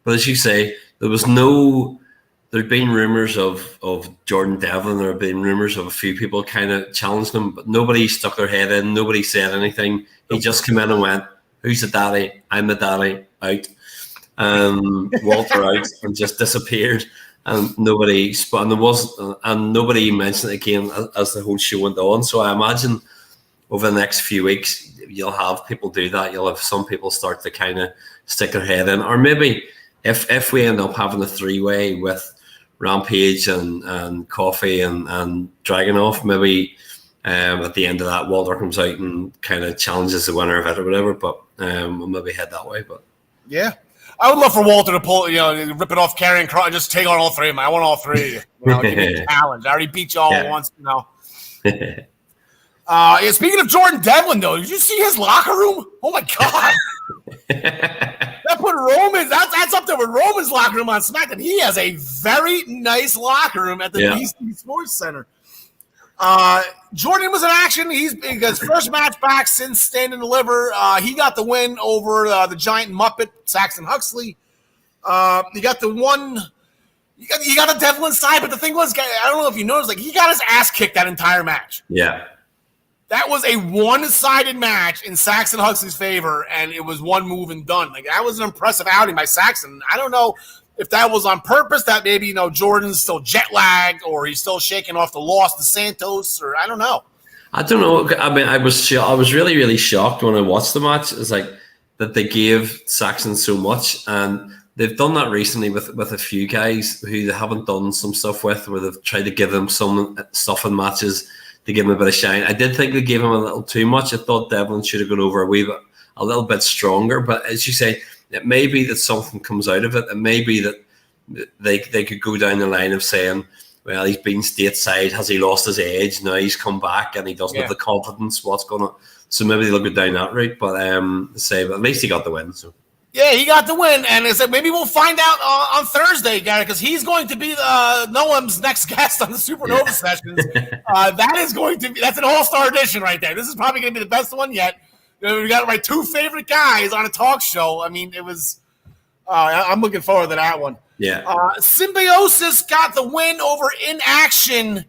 But as you say, there'd been rumors of Jordan Devlin. There had been rumors of a few people kind of challenging him, but nobody stuck their head in. Nobody said anything. He just came in and went, who's the daddy? I'm the daddy. Out. Walter out and just disappeared. And nobody mentioned it again as the whole show went on. So I imagine over the next few weeks, you'll have people do that. You'll have some people start to kind of stick their head in. Or maybe if we end up having a three-way with Rampage and Coffee and Dragunov, maybe At the end of that, Walter comes out and kind of challenges the winner of it or whatever. But we'll maybe head that way. But yeah. I would love for Walter to pull, rip it off Karrion Kross and just take on all three of them. I want all three of you. Give me a challenge. I already beat you all once, speaking of Jordan Devlin, though, did you see his locker room? Oh my God. That put Roman, that's up there with Roman's locker room on SmackDown. He has a very nice locker room at the BC Sports Center. Jordan was in action. He's his first match back since Stand and Deliver. He got the win over the giant Muppet, Saxon Huxley. You got the one. You got the Devlin side, but the thing was, I don't know if you noticed, he got his ass kicked that entire match. Yeah. That was a one-sided match in Saxon Huxley's favor, and it was one move and done. That was an impressive outing by Saxon. I don't know if that was on purpose, that maybe, Jordan's still jet-lagged or he's still shaking off the loss to Santos, or I don't know. I don't know. I mean, I was really, really shocked when I watched the match. It's that they gave Saxon so much, and they've done that recently with a few guys who they haven't done some stuff with, where they've tried to give them some stuff in matches to give him a bit of shine. I did think they gave him a little too much. I thought Devlin should have gone over a little bit stronger. But as you say, it may be that something comes out of it. It may be that they could go down the line of saying, well, he's been stateside. Has he lost his edge? Now he's come back and he doesn't have the confidence. What's going on? So maybe they'll go down that route. But but at least he got the win. So. Yeah, he got the win, and I said maybe we'll find out on Thursday, Gary, because he's going to be Noam's next guest on the Supernova Sessions. That's an all-star edition right there. This is probably going to be the best one yet. We got my two favorite guys on a talk show. I mean, it was. I'm looking forward to that one. Yeah. Symbiosis got the win over In Action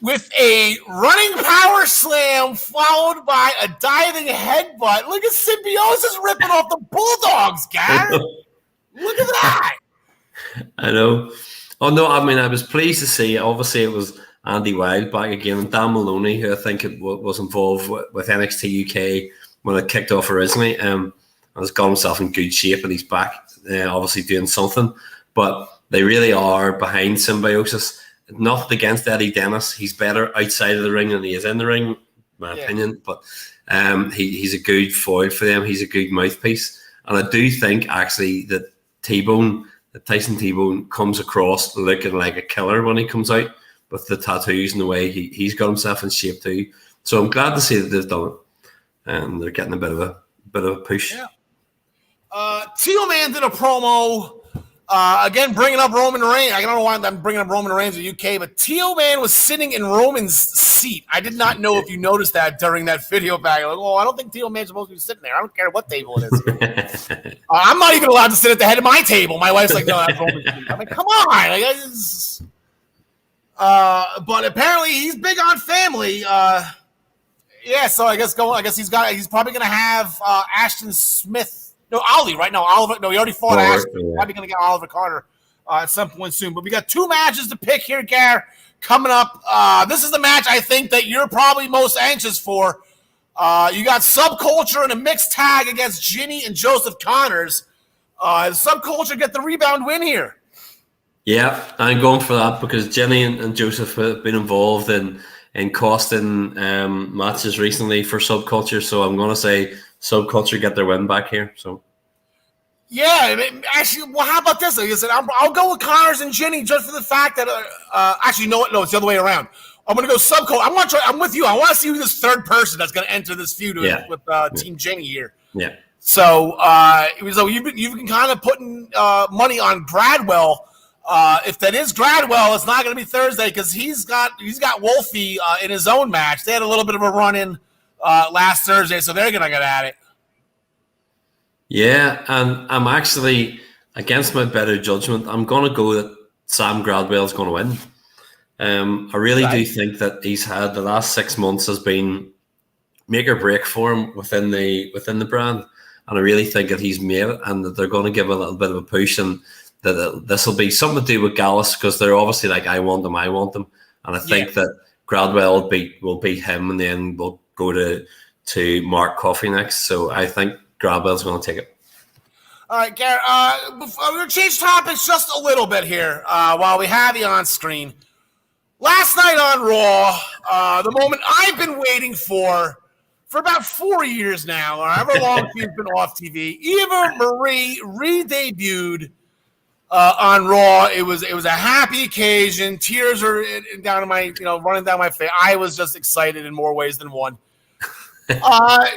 with a running power slam followed by a diving headbutt. Look at Symbiosis ripping off the Bulldogs, Gary. Look at that. I know. Oh, no, I mean, I was pleased to see, obviously, it was Andy Wilde back again, and Dan Maloney, who I think was involved with NXT UK when it kicked off originally, has got himself in good shape, and he's back, obviously doing something. But they really are behind Symbiosis. Nothing against Eddie Dennis. He's better outside of the ring than he is in the ring, my opinion. But he's a good foil for them. He's a good mouthpiece. And I do think, actually, that Tyson T-Bone comes across looking like a killer when he comes out with the tattoos and the way he's got himself in shape too. So I'm glad to see that they've done it. And they're getting a bit of a push. Yeah. Teal Man did a promo. Again, bringing up Roman Reigns. I don't know why I'm bringing up Roman Reigns in the UK, but Teal Man was sitting in Roman's seat. I did not know if you noticed that during that video back. I don't think Teal Man's supposed to be sitting there. I don't care what table it is. I'm not even allowed to sit at the head of my table. My wife's like, no, that's Roman's seat. I'm like, come on. But apparently he's big on family. So I guess he's probably going to have Ashton Smith. No, Ollie, right? No, Oliver. No, he already fought Ashton. Yeah. Probably going to get Oliver Carter at some point soon. But we got two matches to pick here, Gar, coming up. This is the match I think that you're probably most anxious for. You got Subculture in a mixed tag against Ginny and Joseph Connors. Subculture get the rebound win here. Yeah, I'm going for that because Ginny and Joseph have been involved in costing matches recently for Subculture. So I'm going to say Subculture get their win back here. So, yeah, actually, well, how about this? Like I said, I'll go with Connors and Ginny just for the fact that actually, you know what? No, it's the other way around. I'm going to go Subculture. I'm with you. I want to see who this third person that's going to enter this feud with Team Ginny here. Yeah. So, you've been kind of putting money on Gradwell. If that is Gradwell, it's not going to be Thursday because he's got Wolfie in his own match. They had a little bit of a run-in last Thursday, so they're going to get at it. Yeah, and I'm actually, against my better judgment, I'm going to go that Sam Gradwell's going to win. I really do think that he's had the last 6 months has been make or break for him within the brand, and I really think that he's made it, and that they're going to give a little bit of a push, and that this will be something to do with Gallus because they're obviously like, I want them, and I think that Gradwell will beat him, and then we'll go to Mark Coffey next. So I think Gradwell's going to take it. All right, Garrett, we're going to change topics just a little bit here while we have you on screen. Last night on Raw, the moment I've been waiting for about 4 years now, or however long she's been off TV, Eva Marie re-debuted on Raw. It was a happy occasion. Tears are down my, running down my face. I was just excited in more ways than one.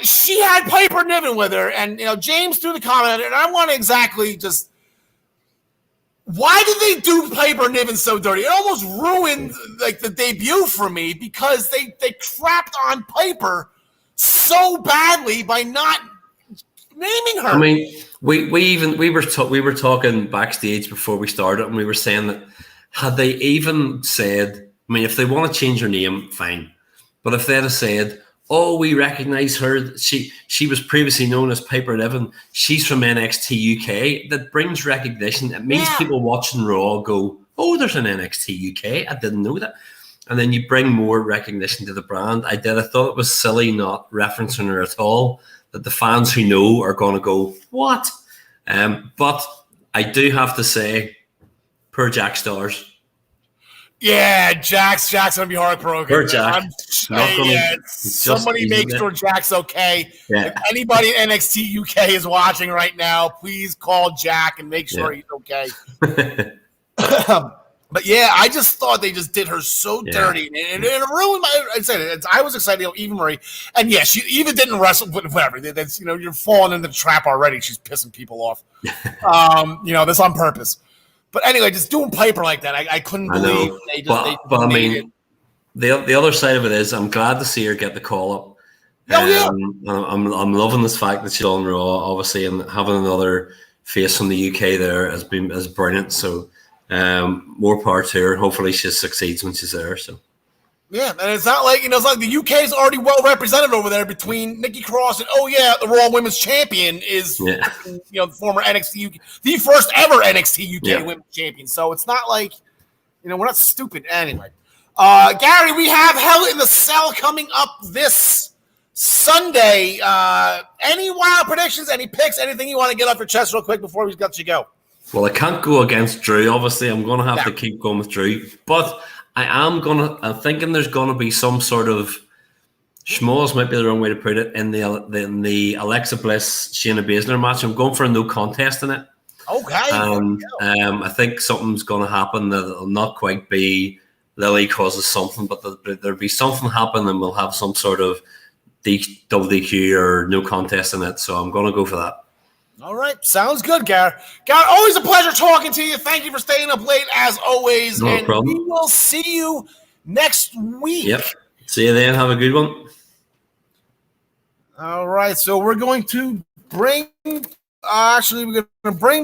She had Piper Niven with her, and James threw the comment, and I want to exactly just. Why did they do Piper Niven so dirty? It almost ruined the debut for me because they crapped on Piper so badly by not naming her. I mean, we were talking backstage before we started, and we were saying that had they even said, I mean, if they want to change her name, fine, but if they'd have said, "Oh, we recognize her. She was previously known as Piper Niven. She's from NXT UK." That brings recognition. It means people watching Raw go, "Oh, there's an NXT UK. I didn't know that." And then you bring more recognition to the brand. I thought it was silly not referencing her at all. That the fans who know are going to go, "What?" But I do have to say, poor Jack Stars. Yeah, Jack's gonna be heartbroken. Poor Jack. Somebody make sure Jack's okay. Yeah. If anybody at NXT UK is watching right now, please call Jack and make sure he's okay. But yeah, I just thought they just did her so dirty, and it ruined my. I said it. I was excited, Eva Marie, and yeah, she even didn't wrestle. Whatever. That's you're falling into the trap already. She's pissing people off. This on purpose. But anyway, just doing Piper like that, I couldn't believe they just. But I mean, the other side of it is, I'm glad to see her get the call up. I'm loving this fact that she's on Raw, obviously, and having another face from the UK there has been brilliant. So, more power to her. Hopefully, she succeeds when she's there. So. Yeah, and it's not like it's like the UK is already well represented over there between Nikki Cross and the Raw Women's Champion is the former NXT UK, the first ever NXT UK Women's Champion. So it's not like we're not stupid anyway. Gary, we have Hell in the Cell coming up this Sunday. Any wild predictions? Any picks? Anything you want to get off your chest real quick before we let you go? Well, I can't go against Drew. Obviously, I'm going to have to keep going with Drew, but. I'm thinking there's gonna be some sort of schmoz, might be the wrong way to put it, in the Alexa Bliss Shayna Baszler match. I'm going for a no contest in it. Okay. And I think something's gonna happen that'll not quite be Lily causes something, but there'll be something happen and we'll have some sort of double DQ or no contest in it. So I'm gonna go for that. All right. Sounds good, Gary. Gary, always a pleasure talking to you. Thank you for staying up late, as always. No problem. We will see you next week. Yep. See you then. Have a good one. All right. So we're going to bring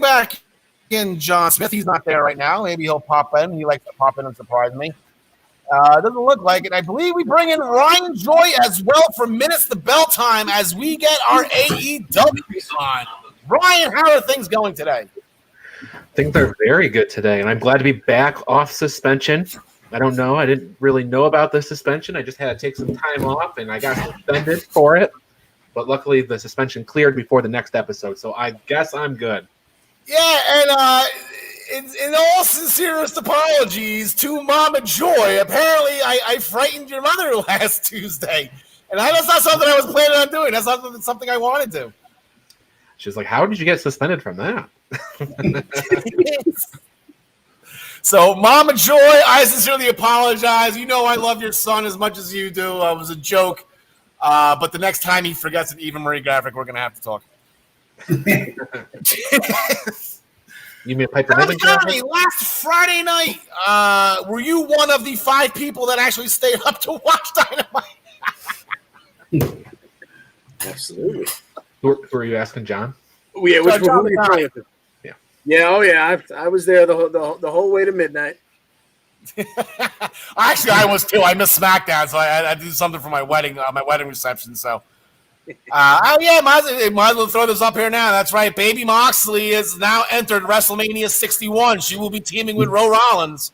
back in John Smith. He's not there right now. Maybe he'll pop in. He likes to pop in and surprise me. Doesn't look like it. I believe we bring in Ryan Joy as well for Minutes to Bell Time as we get our AEW on. Ryan, how are things going today? Things are very good today, and I'm glad to be back off suspension. I don't know. I didn't really know about the suspension. I just had to take some time off, and I got suspended for it. But luckily, the suspension cleared before the next episode, so I guess I'm good. Yeah, and in all sincerest apologies to Mama Joy. Apparently, I frightened your mother last Tuesday, and that's not something I was planning on doing. That's not something I wanted to. She's like, how did you get suspended from that? So, Mama Joy, I sincerely apologize. You know I love your son as much as you do. It was a joke. But the next time he forgets an Eva Marie graphic, we're going to have to talk. You mean Piper Niven graphic? Last Friday night, were you one of the 5 people that actually stayed up to watch Dynamite? Absolutely. Who are you asking, John? Yeah, which one were you playing? Yeah. Oh yeah. I was there the whole way to midnight. Actually, I was too. I missed SmackDown, so I did something for my wedding reception. So, might as well throw this up here now. That's right. Baby Moxley has now entered WrestleMania 61. She will be teaming with Ro Rollins.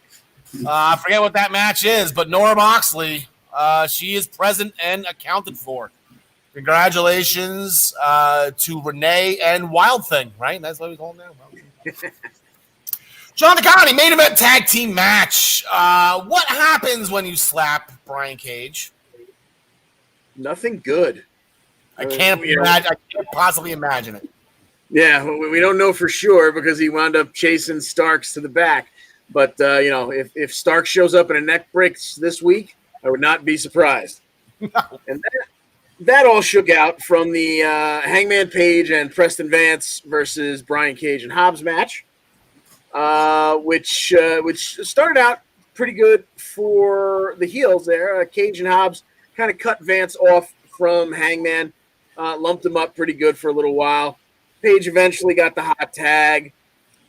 I forget what that match is, but Nora Moxley, she is present and accounted for. Congratulations to Renee and Wild Thing, right? That's what we call them now. John DeConnie, main event tag team match. What happens when you slap Brian Cage? Nothing good. I can't imagine. I can't possibly imagine it. Yeah, we don't know for sure because he wound up chasing Starks to the back. But, if Starks shows up in a neck breaks this week, I would not be surprised. No. And that all shook out from the Hangman Page and Preston Vance versus Brian Cage and Hobbs match, which started out pretty good for the heels there. Cage and Hobbs kind of cut Vance off from Hangman, lumped him up pretty good for a little while. Page eventually got the hot tag,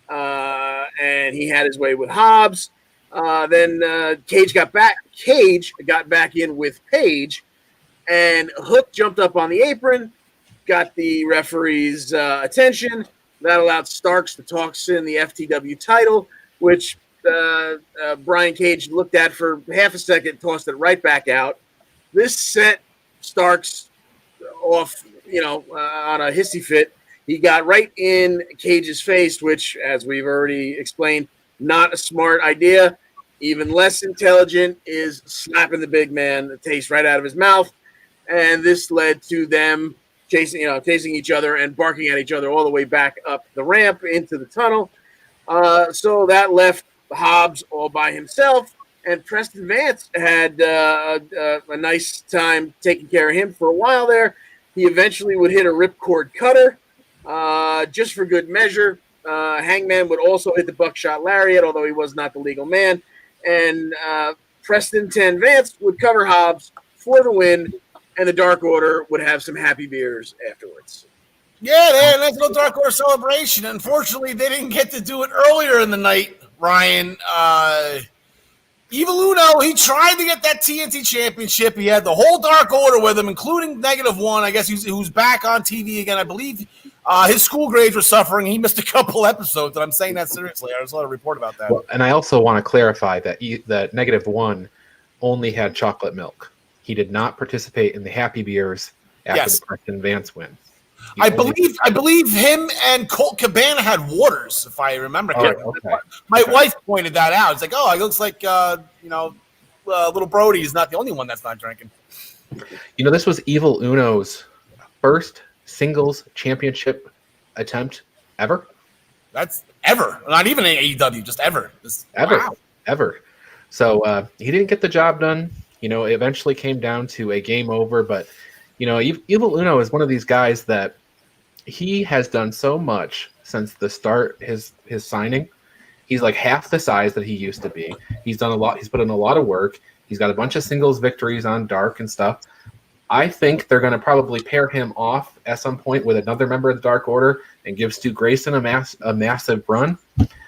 and he had his way with Hobbs. Then Cage got back in with Page, and Hook jumped up on the apron, got the referee's attention. That allowed Starks to toss in the FTW title, which Brian Cage looked at for half a second, tossed it right back out. This set Starks off, on a hissy fit. He got right in Cage's face, which, as we've already explained, not a smart idea. Even less intelligent is slapping the big man the taste right out of his mouth. And this led to them chasing each other and barking at each other all the way back up the ramp into the tunnel. So that left Hobbs all by himself. And Preston Vance had a nice time taking care of him for a while there. He eventually would hit a ripcord cutter. Just for good measure. Hangman would also hit the buckshot lariat, although he was not the legal man. And Preston 10 Vance would cover Hobbs for the win, and the Dark Order would have some happy beers afterwards. Yeah, they had a nice little Dark Order celebration. Unfortunately, they didn't get to do it earlier in the night, Ryan. Evil Uno, he tried to get that TNT championship. He had the whole Dark Order with him, including -1. I guess who's back on TV again. I believe his school grades were suffering. He missed a couple episodes, and I'm saying that seriously. I saw a report about that. Well, and I also want to clarify that that -1 only had chocolate milk. He did not participate in the Happy Beers after the Preston Vance win. I believe him and Colt Cabana had waters, if I remember correctly. Okay. My wife pointed that out. It's like, oh, it looks like little Brody is not the only one that's not drinking. This was Evil Uno's first singles championship attempt ever. That's ever, not even in AEW, just ever. Ever. So he didn't get the job done. It eventually came down to a game over, but Evil Uno is one of these guys that he has done so much since the start his signing. He's like half the size that he used to be. He's done a lot. He's put in a lot of work. He's got a bunch of singles victories on Dark and stuff. I think they're going to probably pair him off at some point with another member of the Dark Order and give Stu Grayson a massive run.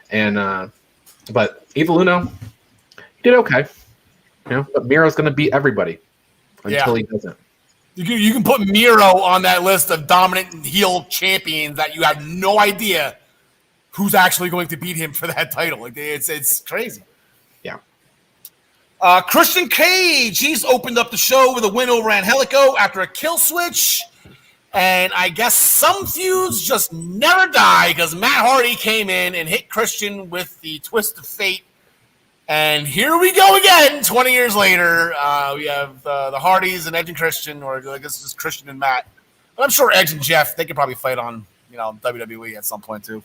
And but Evil Uno, he did okay. But Miro's going to beat everybody until he doesn't. You can put Miro on that list of dominant heel champions that you have no idea who's actually going to beat him for that title. It's crazy. Yeah. Christian Cage, he's opened up the show with a win over Angelico after a kill switch. And I guess some feuds just never die because Matt Hardy came in and hit Christian with the twist of fate. And here we go again, 20 years later. We have the Hardys and Edge and Christian, or I guess it's Christian and Matt. But I'm sure Edge and Jeff, they could probably fight on WWE at some point too.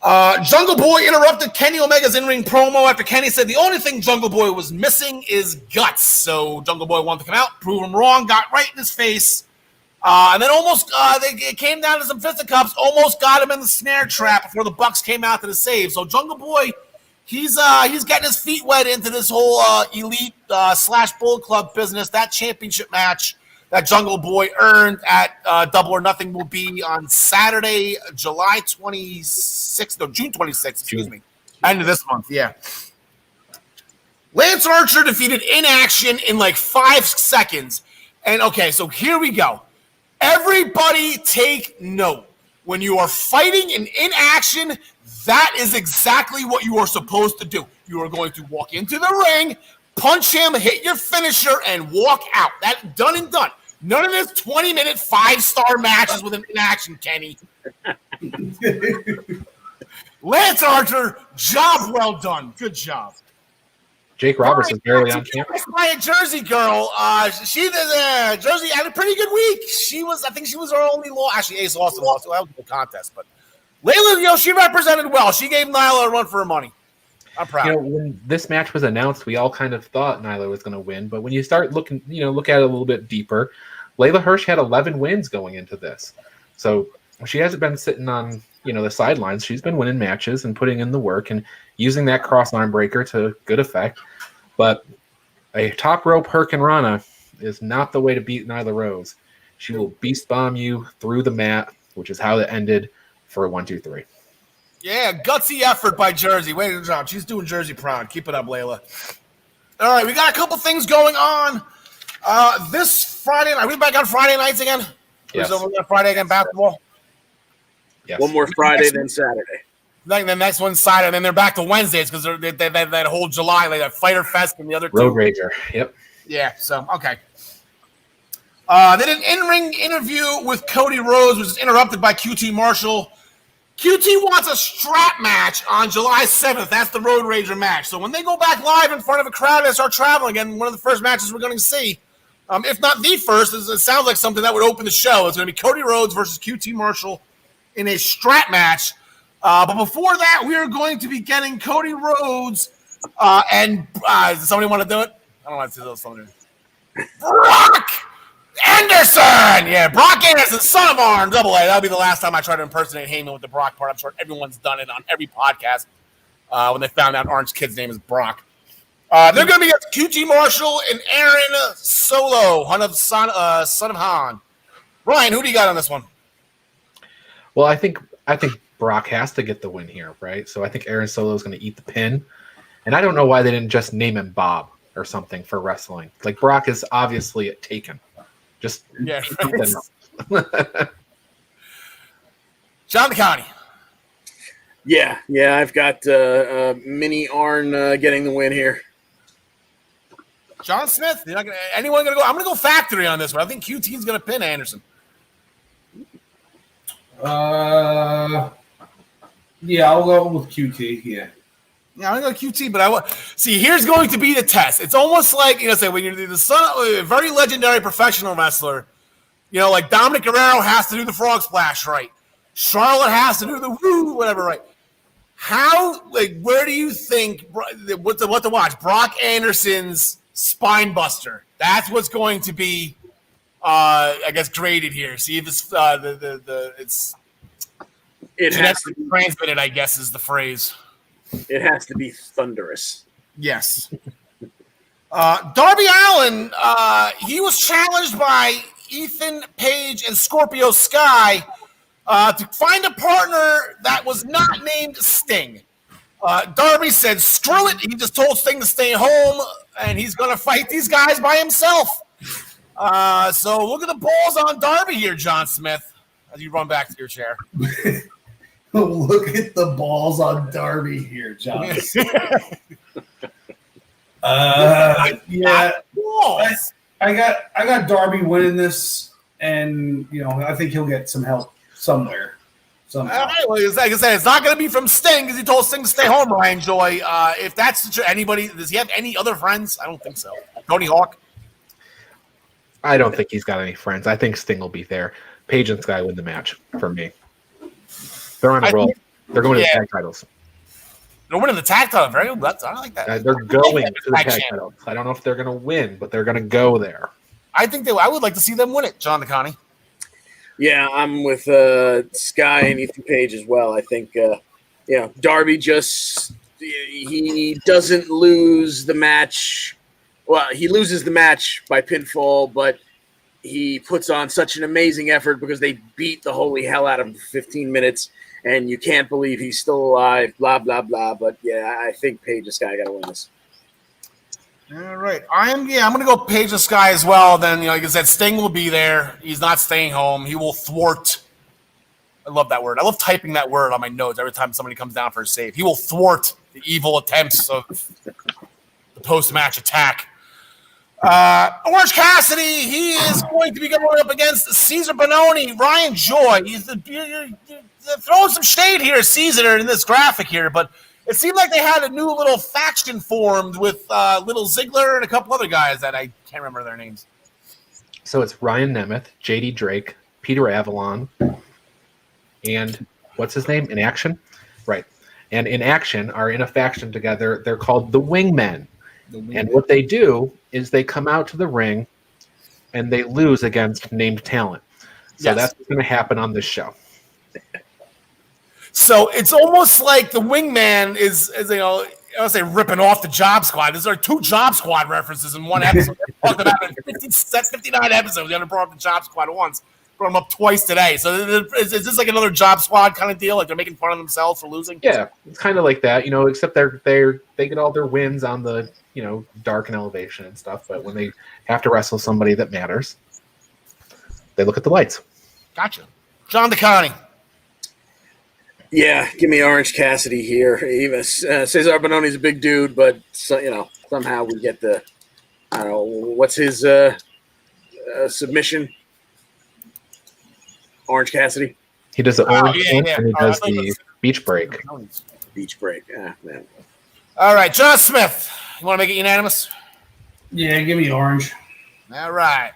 Jungle Boy interrupted Kenny Omega's in-ring promo after Kenny said the only thing Jungle Boy was missing is guts. So Jungle Boy wanted to come out, prove him wrong, got right in his face. And then almost it came down to some fisticuffs, almost got him in the snare trap before the Bucks came out to the save. So Jungle Boy, he's getting his feet wet into this whole elite / Bullet Club business. That championship match that Jungle Boy earned at Double or Nothing will be on Saturday, June 26th, excuse me. End of this month, yeah. Lance Archer defeated Inaction in like 5 seconds. And okay, so here we go. Everybody take note. When you are fighting in Inaction, that is exactly what you are supposed to do. You are going to walk into the ring, punch him, hit your finisher, and walk out. That's done and done. None of this 20-minute 5-star matches with an Inaction, Kenny. Lance Archer, job well done. Good job. Jake Roberts is barely on camera. My Jersey girl, she Jersey had a pretty good week. I think she was her only loss. Actually, Ace lost and lost. So that was the contest. But Layla, she represented well. She gave Nyla a run for her money. I'm proud. When this match was announced, we all kind of thought Nyla was going to win. But when you start looking, look at it a little bit deeper, Layla Hirsch had 11 wins going into this. So she hasn't been sitting on, the sidelines. She's been winning matches and putting in the work and using that cross arm breaker to good effect. But a top rope Hurricane is not the way to beat Nyla Rose. She will beast bomb you through the mat, which is how it ended for a 1-2-3. Yeah, gutsy effort by Jersey. Way to job. She's doing Jersey proud. Keep it up, Layla. All right, we got a couple things going on. This Friday night, are we back on Friday nights again? Yes. Is it Friday again, basketball? Yes. One more Friday, then Saturday. Then the next one's Saturday, and then they're back to Wednesdays because they that whole July, like that Fighter Fest and the other Road two. Rager. Yep. Yeah, so, okay. They did an in-ring interview with Cody Rhodes, which was interrupted by QT Marshall. QT wants a strap match on July 7th. That's the Road Rager match. So when they go back live in front of a crowd and start traveling again, one of the first matches we're going to see, if not the first, it sounds like something that would open the show. It's going to be Cody Rhodes versus QT Marshall in a strap match. But before that, we are going to be getting Cody Rhodes and does somebody want to do it? I don't want to see those. Brock Anderson! Yeah, Brock Anderson, son of Arn, double A. That'll be the last time I try to impersonate Heyman with the Brock part. I'm sure everyone's done it on every podcast when they found out Arn's kid's name is Brock. They're going to be against QT Marshall and Aaron Solo, son of Han. Ryan, who do you got on this one? Well, I think Brock has to get the win here, right? So I think Aaron Solo is going to eat the pin. And I don't know why they didn't just name him Bob or something for wrestling. Like, Brock is obviously taken. Just something else. John DeConnie. Yeah, I've got Mini Arn getting the win here. John Smith. Anyone going to go? I'm going to go factory on this one. I think QT is going to pin Anderson. Yeah, I'll go with QT. Yeah, I'm going to go QT, but see. Here's going to be the test. It's almost like say when you're the son of a very legendary professional wrestler, like Dominic Guerrero has to do the frog splash right, Charlotte has to do the woo whatever right. Where do you think what to watch? Brock Anderson's spine buster. That's what's going to be, I guess, graded here. See if it's It has to be transmitted, I guess, is the phrase. It has to be thunderous. Yes. Darby Allen, he was challenged by Ethan Page and Scorpio Sky to find a partner that was not named Sting. Darby said, screw it. He just told Sting to stay home, and he's going to fight these guys by himself. So look at the balls on Darby here, John Smith, as you run back to your chair. Look at the balls on Darby here, John. Yeah, I got Darby winning this, and I think he'll get some help somewhere. All right, well, like I said, it's not going to be from Sting because he told Sting to stay home. Ryan Joy, if that's anybody, does he have any other friends? I don't think so. Tony Hawk. I don't think he's got any friends. I think Sting will be there. Page and Sky win the match for me. They're on a roll. They're going to the tag titles. They're winning the tag title. Very good. I like that. They're going to the tag titles. I don't know if they're going to win, but they're going to go there. I think I would like to see them win it, John DeConnie. Yeah, I'm with Sky and Ethan Page as well. I think Darby he doesn't lose the match. Well, he loses the match by pinfall, but he puts on such an amazing effort because they beat the holy hell out of him for 15 minutes, and you can't believe he's still alive, blah, blah, blah. But, yeah, I think Page and Sky got to win this. All right. I'm going to go Page and Sky as well. Then, like I said, Sting will be there. He's not staying home. He will thwart. I love that word. I love typing that word on my notes every time somebody comes down for a save. He will thwart the evil attempts of the post-match attack. Orange Cassidy, he is going to be going up against Caesar Bononi, Ryan Joy. You're throwing some shade here, Caesar, in this graphic here, but it seemed like they had a new little faction formed with Little Ziggler and a couple other guys that I can't remember their names. So it's Ryan Nemeth, JD Drake, Peter Avalon, and what's his name? In Action? Right. And In Action are in a faction together. They're called the Wingmen. And what they do is they come out to the ring and they lose against named talent. So that's what's going to happen on this show. So it's almost like the Wingman is I don't say ripping off the Job Squad. There's 2 Job Squad references in one episode. We talked about it in 59 episodes. We only brought up the Job Squad once. Brought them up twice today. So is this like another Job Squad kind of deal? Like they're making fun of themselves for losing? Yeah, it's kind of like that, except they get all their wins on the, dark and elevation and stuff. But when they have to wrestle somebody that matters, they look at the lights. Gotcha. John DeConnie. Yeah, give me Orange Cassidy here. Even Cesar Bononi's a big dude, but somehow we get the I don't know what's his submission. Orange Cassidy. He does the orange and he does the beach break. Beach break. Man. All right, John Smith. You want to make it unanimous? Yeah, give me Orange. All right.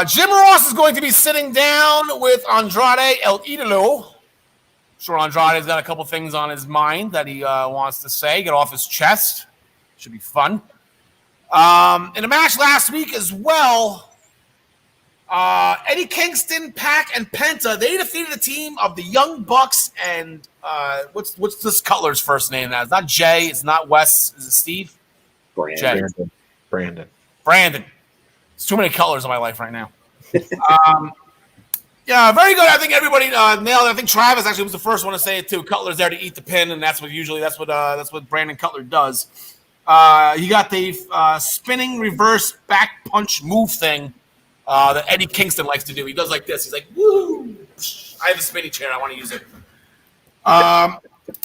Jim Ross is going to be sitting down with Andrade El Idolo. I'm sure Andrade's got a couple things on his mind that he wants to say, get off his chest. Should be fun. In a match last week as well, Eddie Kingston, Pac, and Penta, they defeated a team of the Young Bucks and what's this Cutler's first name now? It's not Jay, it's not Wes, is it Steve? Brandon. It's too many Cutlers in my life right now. Yeah, very good. I think everybody nailed it. I think Travis actually was the first one to say it too. Cutler's there to eat the pin, and that's what Brandon Cutler does. He got the spinning reverse back punch move thing that Eddie Kingston likes to do. He does like this. He's like, woo! I have a spinning chair. I want to use it.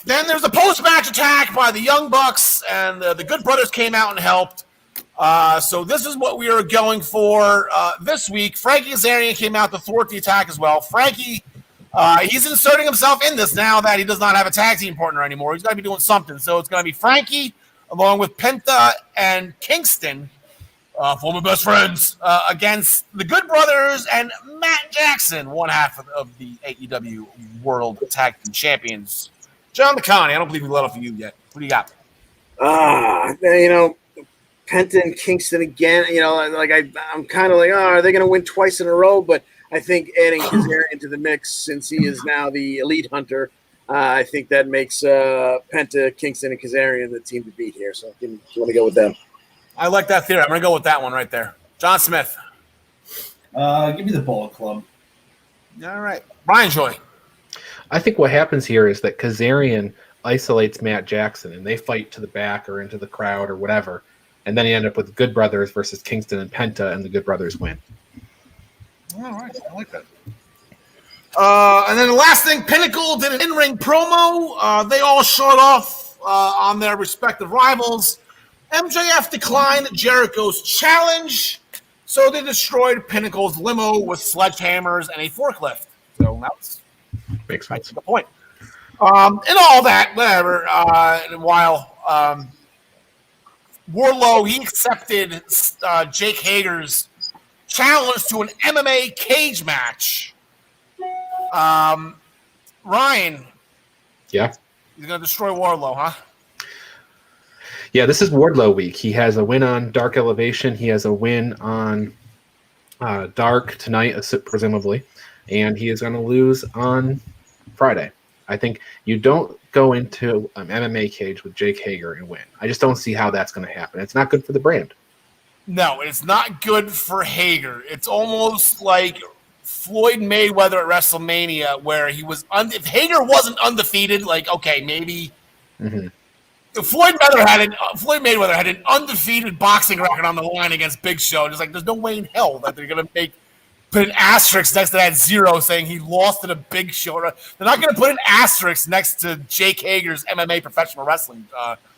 Then there's a post-match attack by the Young Bucks, and the Good Brothers came out and helped. So this is what we are going for this week. Frankie Kazarian came out to thwart the attack as well. Frankie, he's inserting himself in this now that he does not have a tag team partner anymore. He's got to be doing something. So it's going to be Frankie along with Penta and Kingston, former best friends, against the Good Brothers and Matt Jackson, one half of the AEW World Tag Team Champions. John McConney, I don't believe we let off you yet. What do you got? Penta and Kingston again. I'm kind of like, are they going to win twice in a row? But I think adding Kazarian into the mix, since he is now the elite hunter, I think that makes Penta, Kingston, and Kazarian the team to beat here. So you want to go with them? I like that theory. I'm going to go with that one right there. John Smith. Give me the Bullet Club. All right. Brian Joy. I think what happens here is that Kazarian isolates Matt Jackson, and they fight to the back or into the crowd or whatever, and then you end up with Good Brothers versus Kingston and Penta, and the Good Brothers win. All right. I like that. And then the last thing, Pinnacle did an in-ring promo. They all showed off on their respective rivals. MJF declined Jericho's challenge, so they destroyed Pinnacle's limo with sledgehammers and a forklift. So that's Makes sense. the point. And all that, whatever. While Wardlow, he accepted Jake Hager's challenge to an MMA cage match. Ryan. Yeah. He's going to destroy Wardlow, huh? Yeah, this is Wardlow week. He has a win on Dark Elevation. He has a win on Dark tonight, presumably. And he is going to lose on Friday. I think you don't go into an MMA cage with Jake Hager and win. I just don't see how that's going to happen. It's not good for the brand. No, it's not good for Hager. It's almost like Floyd Mayweather at WrestleMania, where he was if Hager wasn't undefeated, like, okay, maybe Floyd Mayweather had an undefeated boxing record on the line against Big Show. It's like there's no way in hell that they're going to put an asterisk next to that 0 saying he lost to the Big Show. They're not going to put an asterisk next to Jake Hager's MMA professional wrestling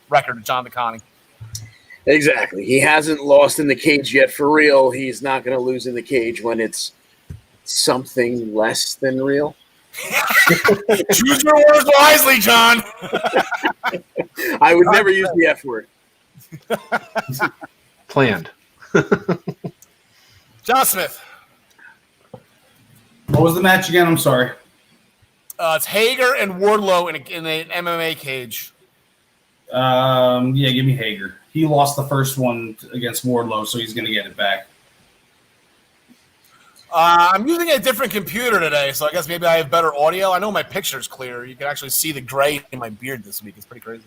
record, John DeConnie. Exactly. He hasn't lost in the cage yet for real. He's not going to lose in the cage when it's something less than real. Choose your words wisely, John. I would never use the F word. Planned. John Smith. What was the match again? I'm sorry. It's Hager and Wardlow in an MMA cage. Yeah, give me Hager. He lost the first one against Wardlow, so he's going to get it back. I'm using a different computer today, so I guess maybe I have better audio. I know my picture's clear. You can actually see the gray in my beard this week. It's pretty crazy.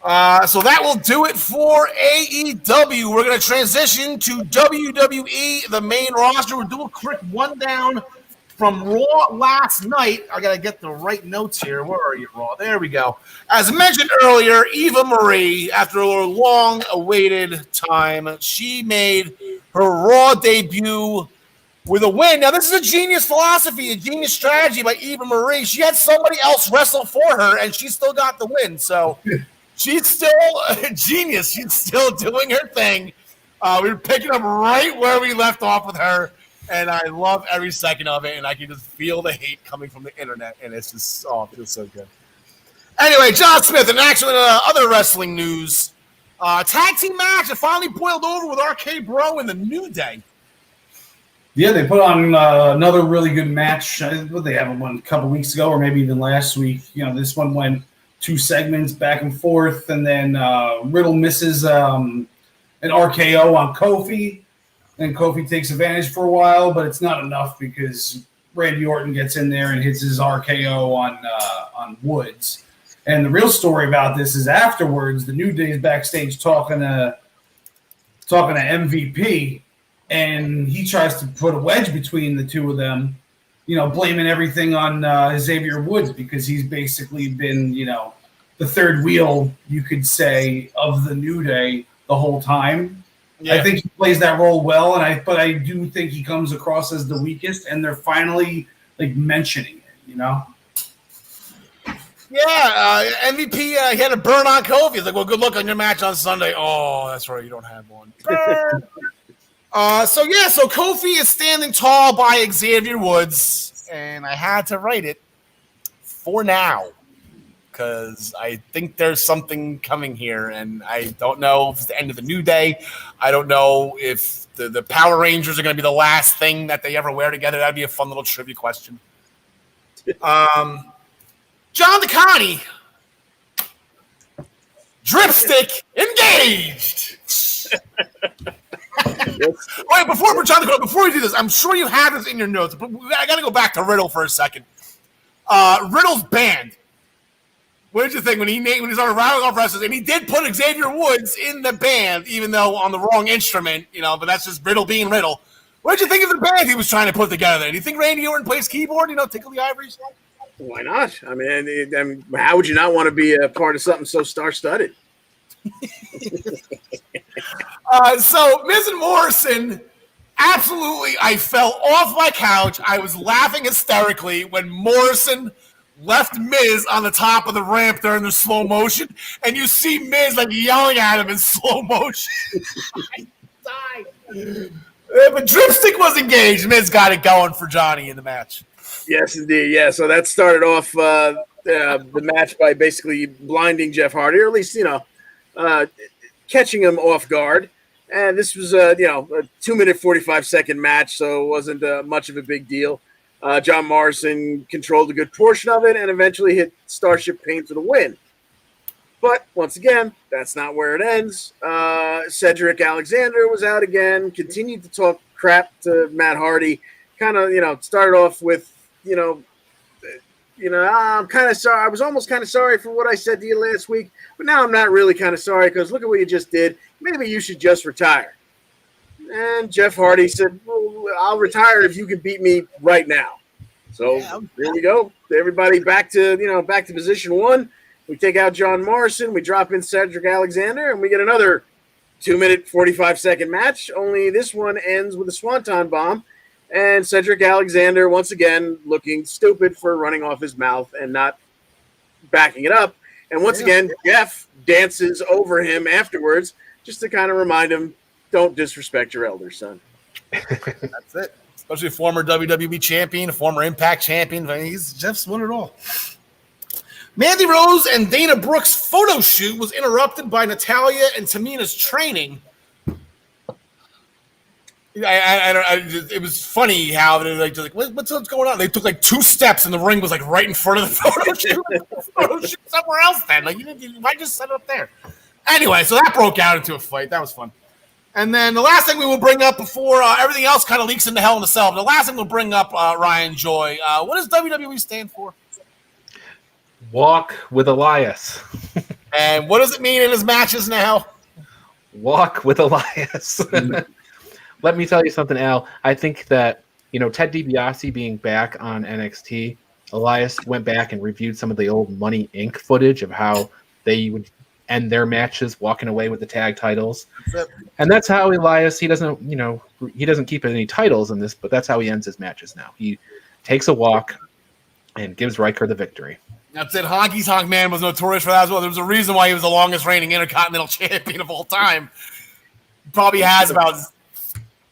So that will do it for AEW. We're going to transition to WWE, the main roster. We'll do a quick rundown from Raw last night. I got to get the right notes here. Where are you, Raw? There we go. As mentioned earlier, Eva Marie, after a long-awaited time, she made her Raw debut with a win. Now, this is a genius philosophy, a genius strategy by Eva Marie. She had somebody else wrestle for her, and she still got the win. So she's still a genius. She's still doing her thing. We're picking up right where we left off with her, and I love every second of it, and I can just feel the hate coming from the internet, and it's just, it feels so good. Anyway, John Smith, and actually other wrestling news. Tag team match, it finally boiled over with RK Bro and the New Day. Yeah, they put on another really good match. They have one a couple weeks ago, or maybe even last week. You know, this one went 2 segments back and forth, and then Riddle misses an RKO on Kofi, and Kofi takes advantage for a while, but it's not enough because Randy Orton gets in there and hits his RKO on Woods. And the real story about this is afterwards, the New Day's backstage talking to MVP, and he tries to put a wedge between the two of them, you know, blaming everything on Xavier Woods because he's basically been, you know, the third wheel, you could say, of the New Day the whole time. Yeah. I think he plays that role well, but I do think he comes across as the weakest, and they're finally like mentioning it, you know. Yeah, MVP, he had a burn on Kofi. He's like, well, good luck on your match on Sunday. Oh, that's right, you don't have one. Burn. So Kofi is standing tall by Xavier Woods, and I had to write it for now because I think there's something coming here, and I don't know if it's the end of the New Day. I don't know if the Power Rangers are going to be the last thing that they ever wear together. That'd be a fun little trivia question. John DeConnie, Dripstick engaged. Wait, before we do this, I'm sure you have this in your notes, but I got to go back to Riddle for a second. Riddle's band. What did you think when he's on a rattling off wrestlers, and he did put Xavier Woods in the band, even though on the wrong instrument, you know? But that's just Riddle being Riddle. What did you think of the band he was trying to put together? Do you think Randy Orton plays keyboard? You know, Tickle the Ivories? Why not? I mean, how would you not want to be a part of something so star-studded? So Miz and Morrison, absolutely, I fell off my couch. I was laughing hysterically when Morrison left Miz on the top of the ramp during the slow motion, and you see Miz like yelling at him in slow motion. I died. But Dripstick was engaged. Miz got it going for Johnny in the match. Yes, indeed. Yeah, so that started off the match by basically blinding Jeff Hardy, or at least, you know, catching him off guard. And this was, a 2-minute, 45-second match, so it wasn't much of a big deal. John Morrison controlled a good portion of it and eventually hit Starship Pain for the win. But once again, that's not where it ends. Cedric Alexander was out again, continued to talk crap to Matt Hardy, kind of, started off with, I'm kind of sorry. I was almost kind of sorry for what I said to you last week, but now I'm not really kind of sorry because look at what you just did. Maybe you should just retire. And Jeff Hardy said, well, I'll retire if you can beat me right now. So there we go. Everybody back to position one. We take out John Morrison. We drop in Cedric Alexander, and we get another 2-minute, 45-second match. Only this one ends with a swanton bomb. And Cedric Alexander, once again, looking stupid for running off his mouth and not backing it up. And once again, Jeff dances over him afterwards just to kind of remind him, don't disrespect your elder son. That's it. Especially a former WWE champion, a former Impact champion. Jeff's won it all. Mandy Rose and Dana Brooks' photo shoot was interrupted by Natalya and Tamina's training. It was funny how they're like what's going on? They took like 2 steps and the ring was like right in front of the photo shoot. Photo shoot somewhere else then. Like, why just set it up there? Anyway, so that broke out into a fight. That was fun. And then the last thing we will bring up before everything else kind of leaks into Hell in a Cell, the last thing we'll bring up, Ryan Joy, what does WWE stand for? Walk with Elias. And what does it mean in his matches now? Walk with Elias. Let me tell you something, Al. I think that, Ted DiBiase being back on NXT, Elias went back and reviewed some of the old Money Inc. footage of how they would end their matches walking away with the tag titles. And that's how Elias, he doesn't keep any titles in this, but that's how he ends his matches now. He takes a walk and gives Riker the victory. That's it. Honky's Honk Man was notorious for that as well. There was a reason why he was the longest reigning Intercontinental Champion of all time. Probably has about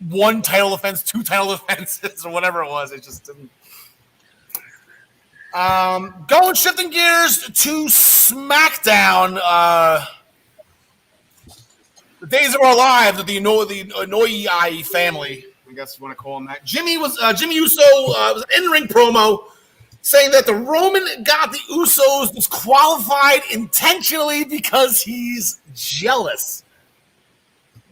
1 title defense, 2 title defenses, or whatever it was. It just didn't. Shifting gears to SmackDown. The Days of Our Lives with the Inouye family, I guess you want to call him that. Jimmy Uso was an in-ring promo saying that the Roman got the Usos disqualified intentionally because he's jealous.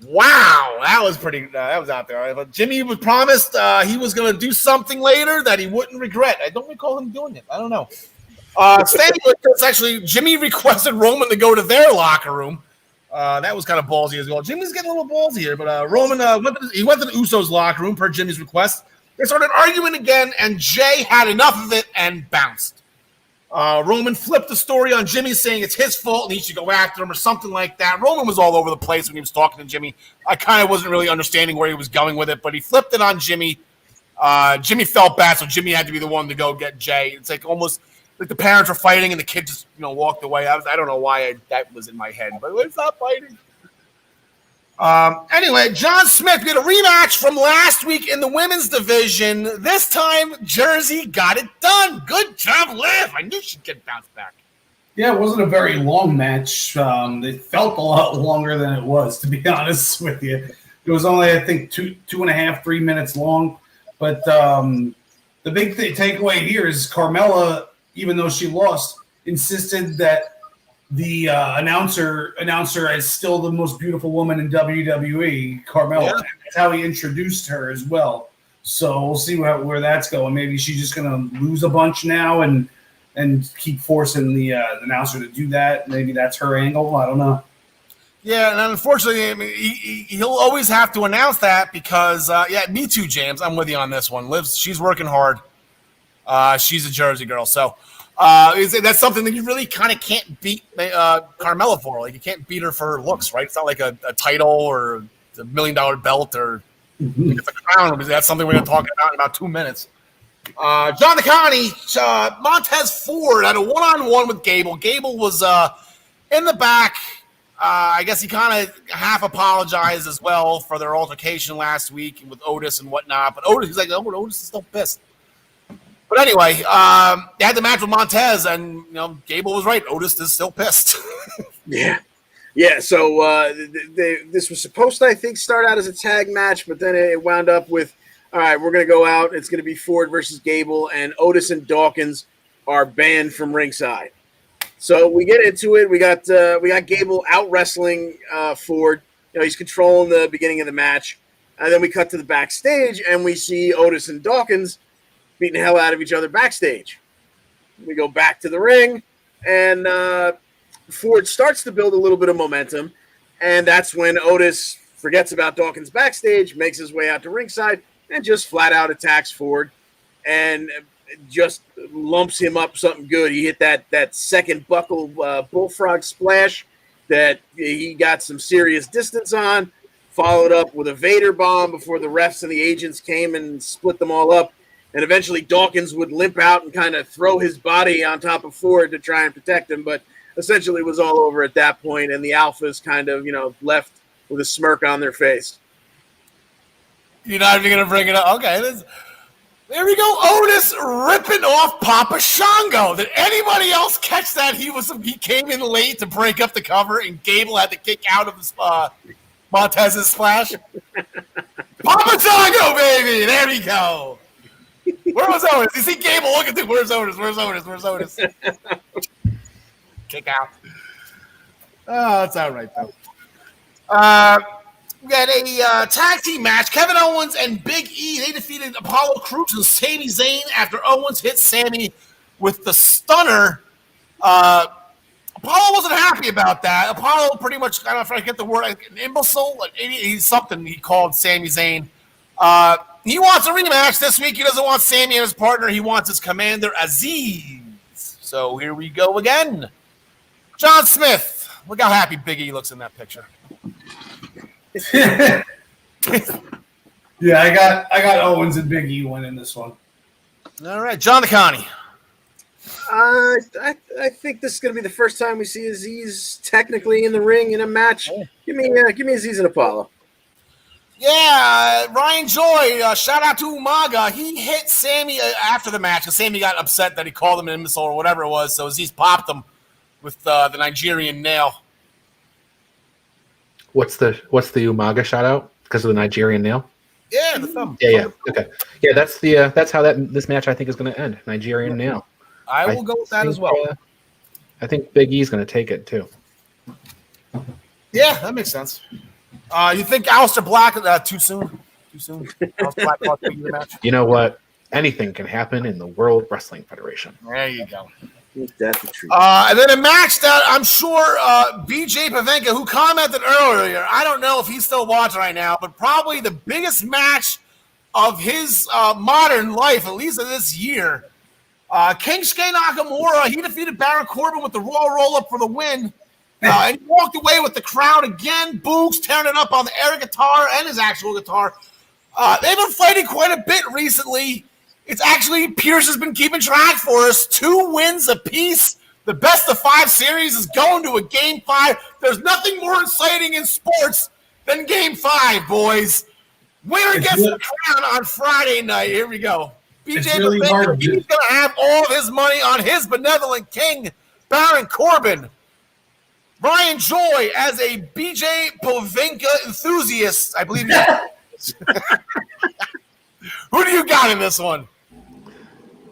Wow, that was pretty. That was out there. But Jimmy was promised he was going to do something later that he wouldn't regret. I don't recall him doing it. I don't know. Standing with this, actually, Jimmy requested Roman to go to their locker room. That was kind of ballsy as well. Jimmy's getting a little ballsy here, but Roman went to the Usos' locker room per Jimmy's request. They started arguing again, and Jay had enough of it and bounced. Roman flipped the story on Jimmy, saying it's his fault and he should go after him or something like that. Roman was all over the place when he was talking to Jimmy. I kind of wasn't really understanding where he was going with it, but he flipped it on Jimmy. Jimmy felt bad, so Jimmy had to be the one to go get Jay. It's like almost like the parents were fighting and the kid just walked away. I don't know why that was in my head, but let's not fighting. Anyway, John Smith, we had a rematch from last week in the women's division. This time, Jersey got it done. Good job, Liv. I knew she'd get bounced back. Yeah, it wasn't a very long match. It felt a lot longer than it was, to be honest with you. It was only, I think, 2.5, 3 minutes long. But the big takeaway here is Carmella, even though she lost, insisted that the announcer is still the most beautiful woman in WWE, Carmella. Yeah. That's how he introduced her as well. So we'll see where that's going. Maybe she's just going to lose a bunch now and keep forcing the announcer to do that. Maybe that's her angle. I don't know. Yeah, and unfortunately, I mean, he'll always have to announce that because, me too, James. I'm with you on this one. She's working hard. She's a Jersey girl, so that's something that you really kind of can't beat Carmella for. Like, you can't beat her for her looks, right? It's not like a title or a $1 million belt or it's a crown. That's something we're going to talk about in about 2 minutes. John DeConnie, Montez Ford had a one-on-one with Gable. Gable was in the back. I guess he kind of half apologized as well for their altercation last week with Otis and whatnot. But Otis, he's like, Otis is still pissed. But anyway, they had the match with Montez, and Gable was right. Otis is still pissed. Yeah. So this was supposed to, I think, start out as a tag match, but then it wound up with, all right, we're going to go out. It's going to be Ford versus Gable, and Otis and Dawkins are banned from ringside. So we get into it. We got Gable out wrestling Ford. He's controlling the beginning of the match, and then we cut to the backstage, and we see Otis and Dawkins beating the hell out of each other backstage. We go back to the ring, and Ford starts to build a little bit of momentum, and that's when Otis forgets about Dawkins backstage, makes his way out to ringside, and just flat out attacks Ford and just lumps him up something good. He hit that second buckle bullfrog splash that he got some serious distance on, followed up with a Vader bomb before the refs and the agents came and split them all up. And eventually Dawkins would limp out and kind of throw his body on top of Ford to try and protect him. But essentially was all over at that point, and the Alphas kind of, left with a smirk on their face. You're not even going to bring it up? Okay. There we go. Otis ripping off Papa Shango. Did anybody else catch that? He came in late to break up the cover, and Gable had to kick out of Montez's splash. Papa Shango, baby. There we go. Where was Otis? You see Gable looking through. Where's Otis? Kick out. Oh, that's all right, though. We got a tag team match. Kevin Owens and Big E, they defeated Apollo Crews and Sami Zayn after Owens hit Sami with the stunner. Apollo wasn't happy about that. Apollo pretty much, I don't know if I get the word, an imbecile, an idiot, he's something he called Sami Zayn. He wants a rematch this week. He doesn't want Sami and his partner. He wants his commander, Aziz. So here we go again. John Smith. Look how happy Big E looks in that picture. Yeah, I got Owens and Big E winning this one. All right, John DeConnie. I think this is going to be the first time we see Aziz technically in the ring in a match. Give me Aziz and Apollo. Yeah, Ryan Joy, shout out to Umaga. He hit Sami after the match, and Sami got upset that he called him an imbecile or whatever it was, so Aziz popped him with the Nigerian nail. What's the Umaga shout out because of the Nigerian nail? Yeah, the thumb. Yeah. Okay. Yeah, that's how this match I think is going to end. Nigerian nail. I will go with that as well. I think Big E's going to take it too. Yeah, that makes sense. You think Aleister Black too soon? Too soon. Aleister Black lost the match. You know what? Anything can happen in the World Wrestling Federation. There you go. That's the truth. And then a match that I'm sure BJ Pavenka, who commented earlier, I don't know if he's still watching right now, but probably the biggest match of his modern life, at least of this year. Shinsuke Nakamura, he defeated Baron Corbin with the Royal Roll-Up for the win. And he walked away with the crowd again. Boogs tearing it up on the air guitar and his actual guitar. They've been fighting quite a bit recently. It's actually, Pierce has been keeping track for us. 2 wins apiece. The best of 5 series is going to a Game 5. There's nothing more exciting in sports than Game 5, boys. Winner gets the crown on Friday night. Here we go. BJ really he's hard going to have all of his money on his benevolent king, Baron Corbin. Ryan Joy, as a BJ Pavenka enthusiast, I believe Who do you got in this one?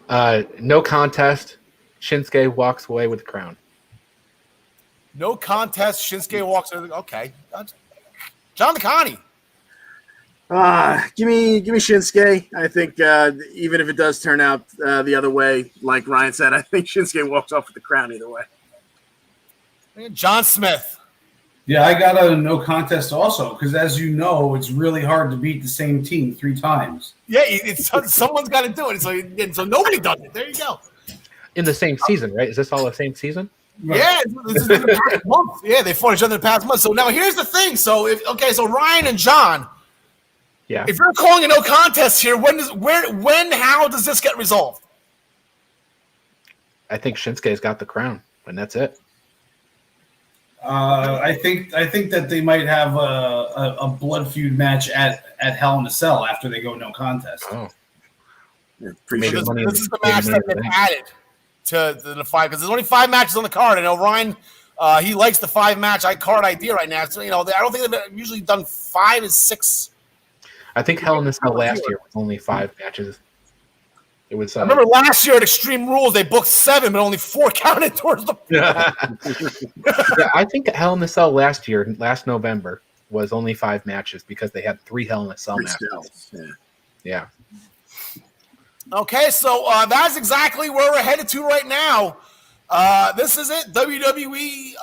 No contest. Shinsuke walks away with the crown. No contest. Shinsuke walks away. Okay. John DeConnie. Give me Shinsuke. I think even if it does turn out the other way, like Ryan said, I think Shinsuke walks off with the crown either way. John Smith. Yeah, I got a no contest also because, as you know, it's really hard to beat the same team 3 times. Yeah, someone's got to do it. So nobody does it. There you go. In the same season, right? Is this all the same season? Yeah, this is the past month. Yeah, they fought each other the past month. So now here's the thing. So Ryan and John. Yeah. If you're calling a no contest here, how does this get resolved? I think Shinsuke's got the crown, and that's it. I think that they might have a blood feud match at Hell in a Cell after they go no contest. Oh, This is the match that they've added to the 5 because there's only 5 matches on the card. I know Ryan, he likes the 5 match card idea right now. So I don't think they've usually done 5 is 6. I think Hell in a Cell last year was only 5 matches. It was. I remember last year at Extreme Rules they booked 7, but only 4 counted towards the. Yeah, I think Hell in a Cell last November, was only 5 matches because they had 3 Hell in a Cell matches. Yeah. Okay, so that's exactly where we're headed to right now. This is it. WWE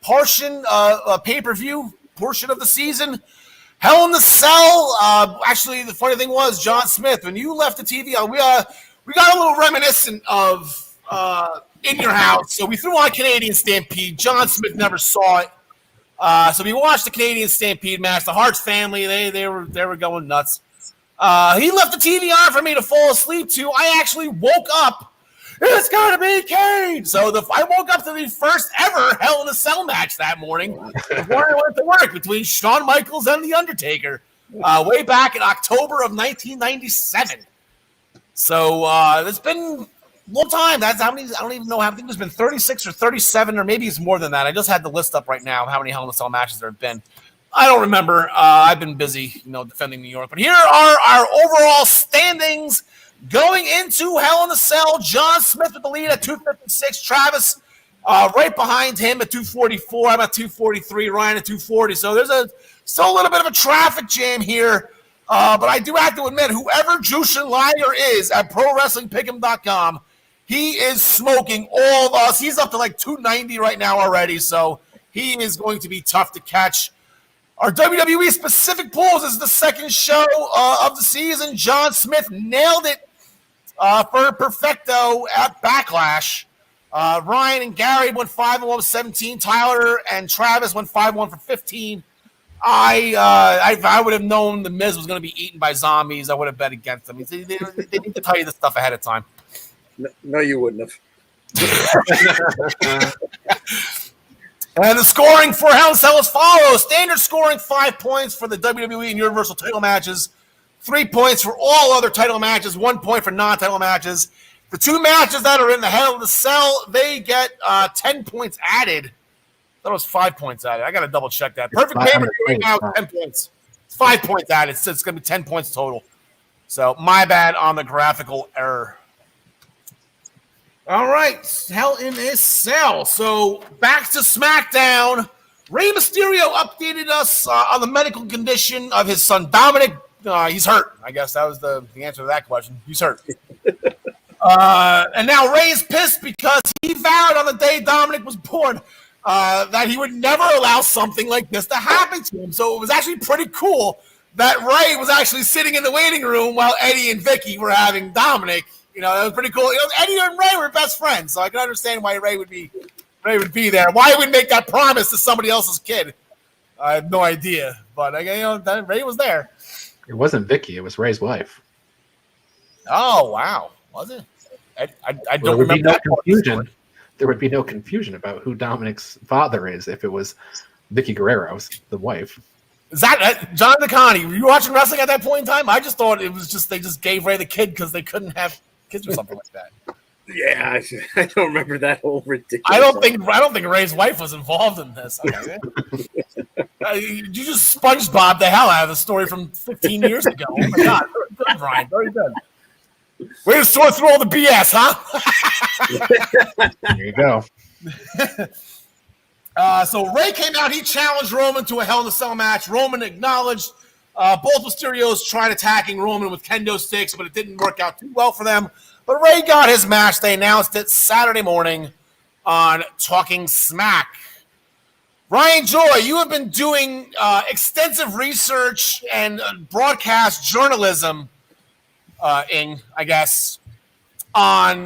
portion, pay-per-view portion of the season. Hell in the Cell. Actually, the funny thing was, John Smith, when you left the TV, we got a little reminiscent of In Your House. So we threw on Canadian Stampede. John Smith never saw it. So we watched the Canadian Stampede match. The Hart's family, they were going nuts. He left the TV on for me to fall asleep to. I actually woke up it's got to be Kane. So I woke up to the first ever Hell in a Cell match that morning before I went to work between Shawn Michaels and The Undertaker way back in October of 1997. So it's been a long time. That's how many? I don't even know. I think there's been 36 or 37, or maybe it's more than that. I just had the list up right now of how many Hell in a Cell matches there have been. I don't remember. I've been busy, defending New York. But here are our overall standings going into Hell in a Cell. John Smith with the lead at 256. Travis right behind him at 244. I'm at 243. Ryan at 240. So there's still a little bit of a traffic jam here. But I do have to admit, whoever Jushin Liger is at ProWrestlingPick'em.com, he is smoking all of us. He's up to like 290 right now already. So he is going to be tough to catch. Our WWE specific pools is the second show of the season. John Smith nailed it for Perfecto at Backlash. Ryan and Gary went 5-1 with 17. Tyler and Travis went 5-1 for 15. I would have known The Miz was going to be eaten by zombies. I would have bet against them. They need to tell you this stuff ahead of time. No, you wouldn't have. And the scoring for Hell in a Cell as follows. Standard scoring, 5 points for the WWE and Universal title matches, 3 points for all other title matches, 1 point for non-title matches. The two matches that are in the Hell in a Cell, they get 10 points added. I thought it was 5 points added. I got to double check that. Perfect payment right now, 10 points. It's 5 points added. So it's going to be 10 points total. So my bad on the graphical error. All right, Hell in a Cell. So back to SmackDown. Rey Mysterio updated us on the medical condition of his son Dominic. He's hurt. I guess that was the answer to that question. He's hurt. And now Rey is pissed because he vowed on the day Dominic was born that he would never allow something like this to happen to him. So it was actually pretty cool that Rey was actually sitting in the waiting room while Eddie and Vicky were having Dominic. That was pretty cool. Eddie and Rey were best friends, so I can understand why Rey would be there. Why he would make that promise to somebody else's kid, I have no idea. But Rey was there. It wasn't Vicky. It was Rey's wife. Oh wow, was it? I don't remember. That confusion. There would be no confusion about who Dominic's father is if it was Vicky Guerrero's the wife. Is that John DeConnie? Were you watching wrestling at that point in time? I just thought it was just they just gave Rey the kid because they couldn't have kids or something like that. Yeah, I don't remember that whole ridiculous. I don't think Rey's wife was involved in this. Okay. You just SpongeBob the hell out of the story from 15 years ago. Oh my God, good, Brian, very good. Way to sort through all the BS, huh? There you go. So Rey came out. He challenged Roman to a Hell in a Cell match. Roman acknowledged. Both Mysterios tried attacking Roman with kendo sticks, but it didn't work out too well for them. But Rey got his match. They announced it Saturday morning on Talking Smack. Ryan Joy, you have been doing extensive research and broadcast journalism, on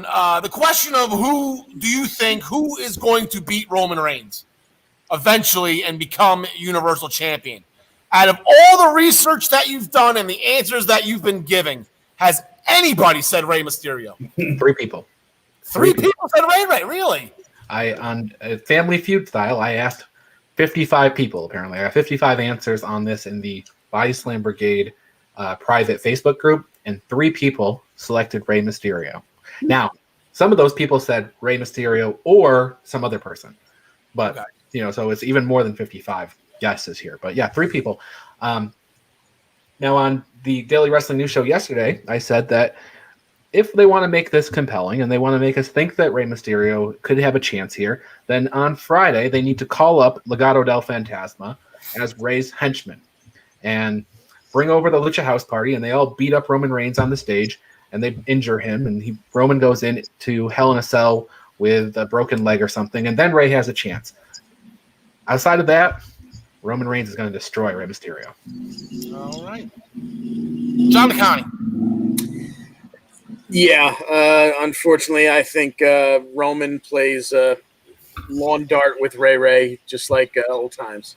the question of who is going to beat Roman Reigns eventually and become Universal Champion. Out of all the research that you've done and the answers that you've been giving, has anybody said Rey Mysterio? 3 people. Three people said Rey, really? On Family Feud style, I asked 55 people, apparently. I got 55 answers on this in the Body Slam Brigade private Facebook group, and 3 people selected Rey Mysterio. Now, some of those people said Rey Mysterio or some other person. But, so it's even more than 55 guesses here. But yeah, 3 people. Now, on the Daily Wrestling News Show yesterday, I said that if they want to make this compelling and they want to make us think that Rey Mysterio could have a chance here, then on Friday they need to call up Legado del Fantasma as Rey's henchman and bring over the Lucha House Party, and they all beat up Roman Reigns on the stage, and they injure him, and Roman goes into Hell in a Cell with a broken leg or something, and then Rey has a chance. Outside of that, Roman Reigns is going to destroy Rey Mysterio. All right. John DeConnie. Yeah, unfortunately, I think Roman plays lawn dart with Ray, just like old times.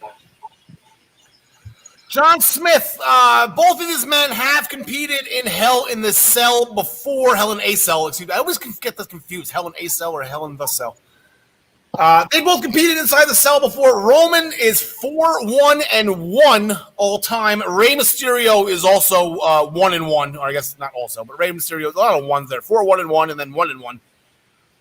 John Smith, both of these men have competed in Hell in the Cell before, Hell in a Cell. Excuse me. I always get this confused, Hell in a Cell or Hell in the Cell. They both competed inside the cell before. Roman is 4-1-1 all time. Rey Mysterio is also 1-1, or I guess not also, but Rey Mysterio, a lot of ones there. 4-1-1 and then 1-1.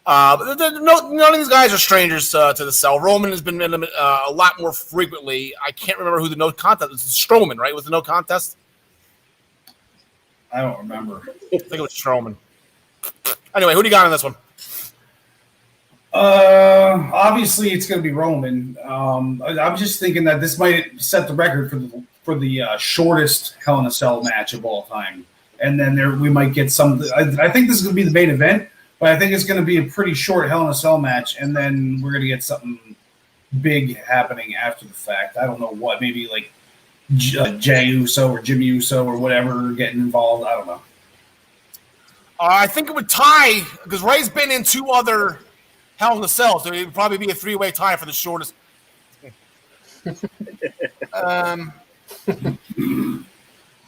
But none of these guys are strangers to the cell. Roman has been in them a lot more frequently. I can't remember who the no contest was. Strowman, right? Was the no contest? I don't remember. I think it was Strowman. Anyway, who do you got on this one? Obviously it's going to be Roman. I'm just thinking that this might set the record for the shortest Hell in a Cell match of all time, and then we might get some. I think this is going to be the main event, but I think it's going to be a pretty short Hell in a Cell match, and then we're going to get something big happening after the fact. I don't know what, maybe like Jey Uso or Jimmy Uso or whatever getting involved. I don't know. I think it would tie because Ray's been in 2 other Hell in the Cell, so it would probably be a 3-way tie for the shortest.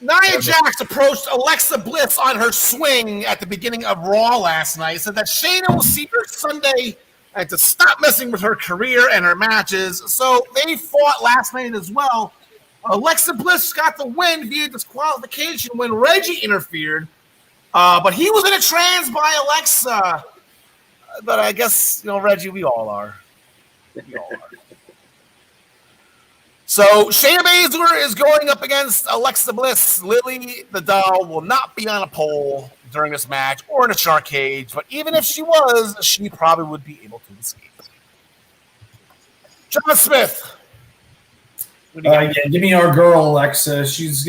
Nia Jax approached Alexa Bliss on her swing at the beginning of Raw last night, said that Shayna will see her Sunday and to stop messing with her career and her matches. So they fought last night as well. Alexa Bliss got the win via disqualification when Reggie interfered, but he was in a trance by Alexa. But I guess, Reggie, we all are. So Shayna Baszler is going up against Alexa Bliss. Lily the doll will not be on a pole during this match or in a shark cage, but even if she was, she probably would be able to escape. John Smith. Yeah, give me our girl Alexa. This is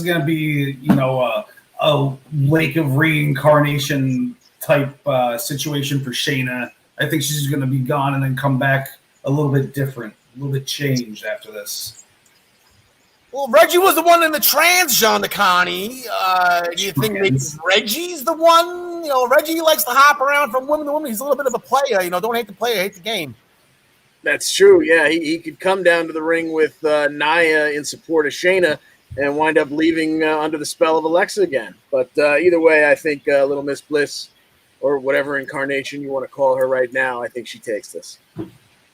gonna be a Lake of Reincarnation type situation for Shayna. I think she's going to be gone and then come back a little bit different, a little bit changed after this. Well, Reggie was the one in the trans, John DeConnie. Do you think maybe Reggie's the one? Reggie likes to hop around from woman to woman. He's a little bit of a player. Don't hate the player, hate the game. That's true. Yeah, he could come down to the ring with Nia in support of Shayna and wind up leaving under the spell of Alexa again. But either way, I think Little Miss Bliss, or whatever incarnation you want to call her right now, I think she takes this.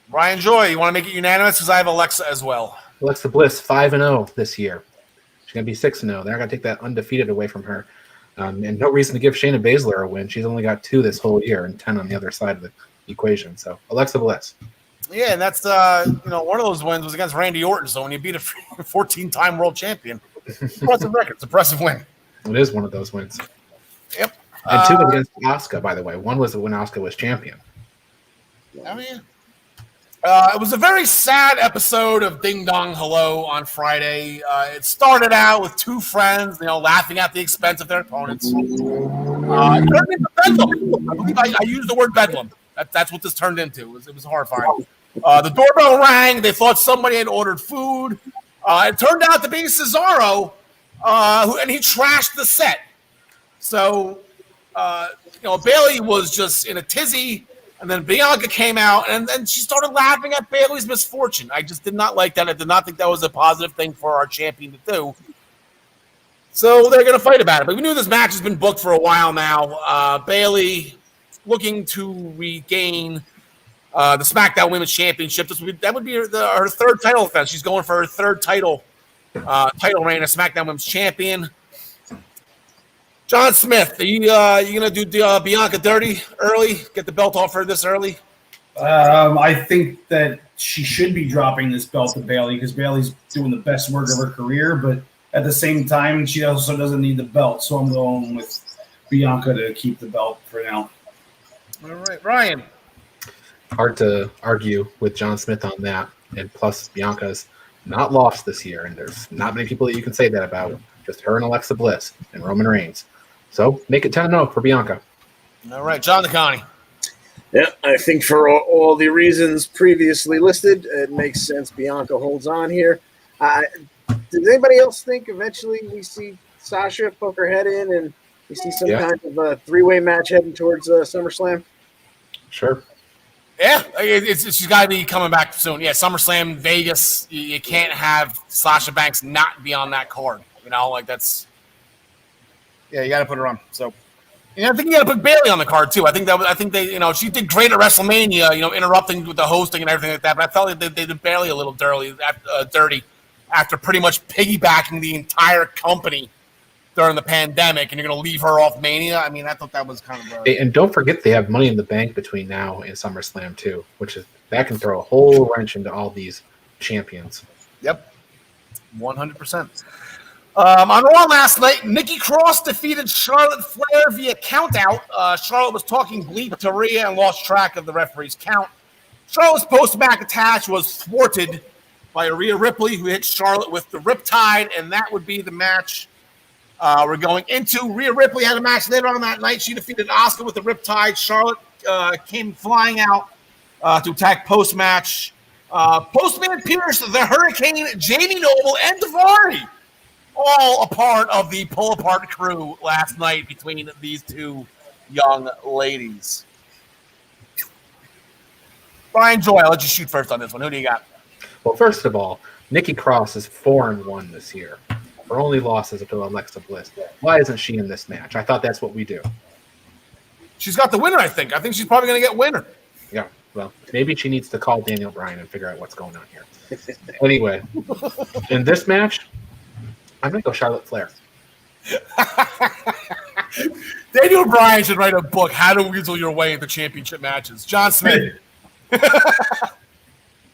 Brian Joy, you want to make it unanimous? Because I have Alexa as well. Alexa Bliss, 5-0 this year. She's going to be 6-0. They're going to take that undefeated away from her. And no reason to give Shayna Baszler a win. She's only got 2 this whole year and 10 on the other side of the equation. So Alexa Bliss. Yeah, and that's one of those wins was against Randy Orton. So when you beat a 14-time world champion, impressive record. It's an impressive win. It is one of those wins. Yep. And 2 against Asuka, by the way. 1 was when Asuka was champion. Oh, yeah. It was a very sad episode of Ding Dong Hello on Friday. It started out with 2 friends, laughing at the expense of their opponents. It turned into bedlam. I believe I used the word bedlam. That's what this turned into. It was horrifying. The doorbell rang. They thought somebody had ordered food. It turned out to be Cesaro, and he trashed the set. So, Bayley was just in a tizzy, and then Bianca came out, and then she started laughing at Bayley's misfortune. I just did not like that. I did not think that was a positive thing for our champion to do. So they're going to fight about it. But we knew this match has been booked for a while now. Bayley looking to regain the SmackDown Women's Championship. That would be her 3rd title defense. She's going for her 3rd title reign as SmackDown Women's Champion. John Smith, are you going to do Bianca dirty early? Get the belt off her this early? I think that she should be dropping this belt to Bayley because Bayley's doing the best work of her career, but at the same time, she also doesn't need the belt. So I'm going with Bianca to keep the belt for now. All right, Ryan. Hard to argue with John Smith on that. And plus, Bianca's not lost this year, and there's not many people that you can say that about. Just her and Alexa Bliss and Roman Reigns. So make it 10-0 for Bianca. All right, John DeConnie. Yeah, I think for all the reasons previously listed, it makes sense Bianca holds on here. Does anybody else think eventually we see Sasha poke her head in and we see some kind of a 3-way match heading towards SummerSlam? Sure. Yeah, she's got to be coming back soon. Yeah, SummerSlam Vegas. You can't have Sasha Banks not be on that card. You know, like that's. Yeah, you got to put her on. So, I think you got to put Bayley on the card too. I think they, she did great at WrestleMania. Interrupting with the hosting and everything like that. But I felt like they did Bayley a little dirty after pretty much piggybacking the entire company during the pandemic, and you're going to leave her off Mania. I mean, I thought that was kind of. And don't forget they have Money in the Bank between now and SummerSlam too, that can throw a whole wrench into all these champions. Yep, 100%. On Raw last night, Nikki Cross defeated Charlotte Flair via countout. Charlotte was talking bleep to Rhea and lost track of the referee's count. Charlotte's post-match attack was thwarted by Rhea Ripley, who hit Charlotte with the Riptide, and that would be the match we're going into. Rhea Ripley had a match later on that night. She defeated Asuka with the Riptide. Charlotte came flying out to attack post-match. Postman Pierce, the Hurricane, Jamie Noble, and Daivari, all a part of the pull-apart crew last night between these two young ladies. Brian Joy, I'll let you shoot first on this one. Who do you got? Well, first of all, Nikki Cross is 4-1 this year. Her only loss is to Alexa Bliss. Why isn't she in this match? I thought that's what we do. She's got the winner, I think. I think she's probably going to get winner. Yeah, well, maybe she needs to call Daniel Bryan and figure out what's going on here. Anyway, in this match, I'm going to go Charlotte Flair. Daniel Bryan should write a book, How to Weasel Your Way into Championship Matches. John Smith.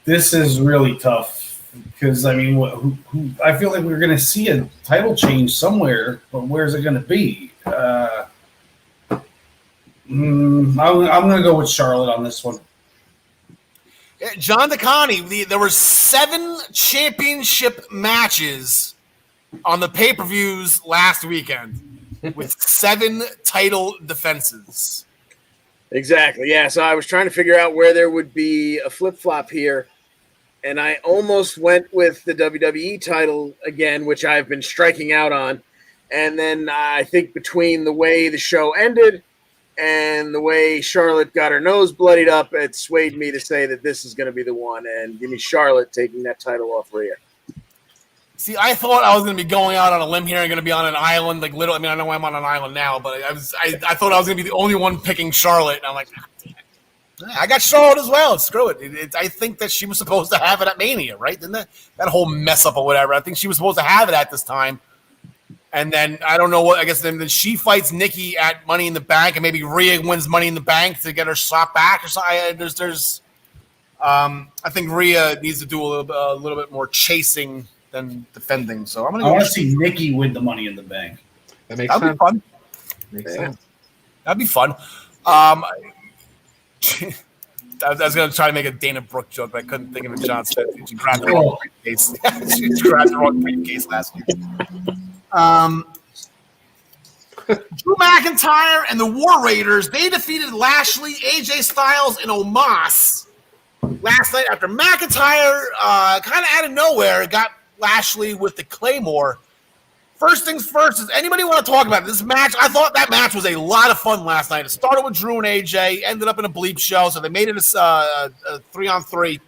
This is really tough because, I mean, I feel like we're going to see a title change somewhere, but where's it going to be? I'm going to go with Charlotte on this one. John DeConnie, there were 7 championship matches on the pay-per-views last weekend with 7 title defenses. Exactly. Yeah. So I was trying to figure out where there would be a flip-flop here, and I almost went with the WWE title again, which I've been striking out on. And then I think between the way the show ended and the way Charlotte got her nose bloodied up, it swayed me to say that this is going to be the one, and give me Charlotte taking that title off Rhea. See, I thought I was going to be going out on a limb here and going to be on an island, like literally. I mean, I know I'm on an island now, but I thought I was going to be the only one picking Charlotte, and I'm like, oh, damn it. I got Charlotte as well. Screw it. I think that she was supposed to have it at Mania, right? Didn't that whole mess up or whatever? I think she was supposed to have it at this time. And then I don't know what. I guess then she fights Nikki at Money in the Bank, and maybe Rhea wins Money in the Bank to get her shot back or something. I think Rhea needs to do a little bit more chasing than defending. So I'm gonna. I want to see Nikki win the Money in the Bank. That makes That'd sense. be fun. Makes sense. That'd be fun. I was going to try to make a Dana Brooke joke, but I couldn't think of it. John Smith. She grabbed the wrong briefcase. She grabbed the wrong briefcase last week. Drew McIntyre and the War Raiders, they defeated Lashley, AJ Styles, and Omos last night after McIntyre kind of out of nowhere got Lashley with the Claymore. First things first, does anybody want to talk about this match? I thought that match was a lot of fun last night. It started with Drew and AJ, ended up in a bleep show, so they made it a 3-on-3.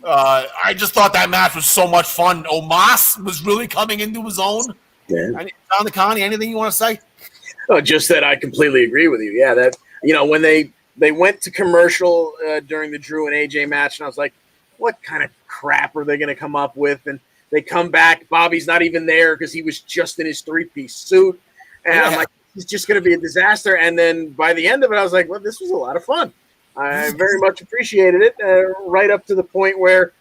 I just thought that match was so much fun. Omos was really coming into his own. Yeah. John DeConnie, anything you want to say? Oh, just that I completely agree with you. Yeah, that when they went to commercial during the Drew and AJ match, and I was like, what kind of crap are they going to come up with? And they come back. Bobby's not even there because he was just in his 3-piece suit. And I'm like, it's just going to be a disaster. And then by the end of it, I was like, well, this was a lot of fun. I very much appreciated it, right up to the point where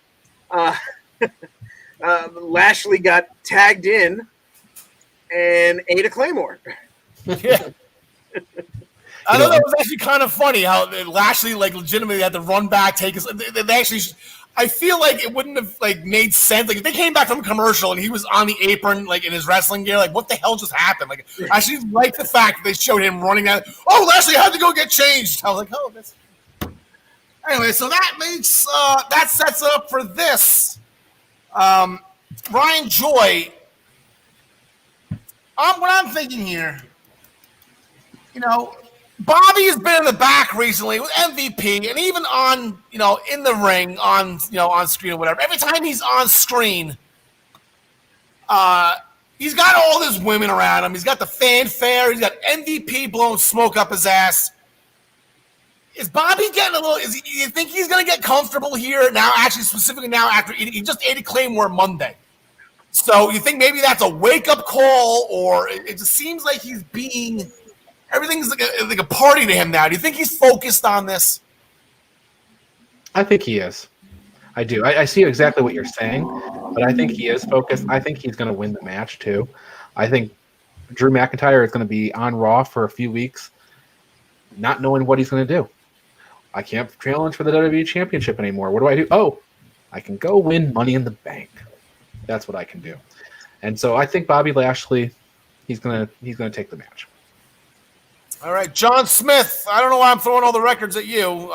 Lashley got tagged in and ate a Claymore. Yeah. I thought that was actually kind of funny how Lashley legitimately had to run back, take his. They actually. I feel like it wouldn't have made sense. Like if they came back from commercial and he was on the apron in his wrestling gear, what the hell just happened? I actually like the fact that they showed him running out. Oh, Lashley had to go get changed. I was like, oh, that's. Anyway, so that sets up for this. Ryan Joy. What I'm thinking here, Bobby has been in the back recently with MVP, and even on, in the ring, on screen or whatever. Every time he's on screen, he's got all these women around him. He's got the fanfare. He's got MVP blowing smoke up his ass. Is Bobby getting a little? You think he's going to get comfortable here now? Actually, specifically now after he just ate a Claymore Monday. So you think maybe that's a wake-up call, or it just seems like he's being. Everything's like a party to him now. Do you think he's focused on this? I think he is. I do. I see exactly what you're saying, but I think he is focused. I think he's going to win the match, too. I think Drew McIntyre is going to be on Raw for a few weeks, not knowing what he's going to do. I can't challenge for the WWE Championship anymore. What do I do? Oh, I can go win Money in the Bank. That's what I can do. And so I think Bobby Lashley, he's gonna take the match. All right, John Smith. I don't know why I'm throwing all the records at you.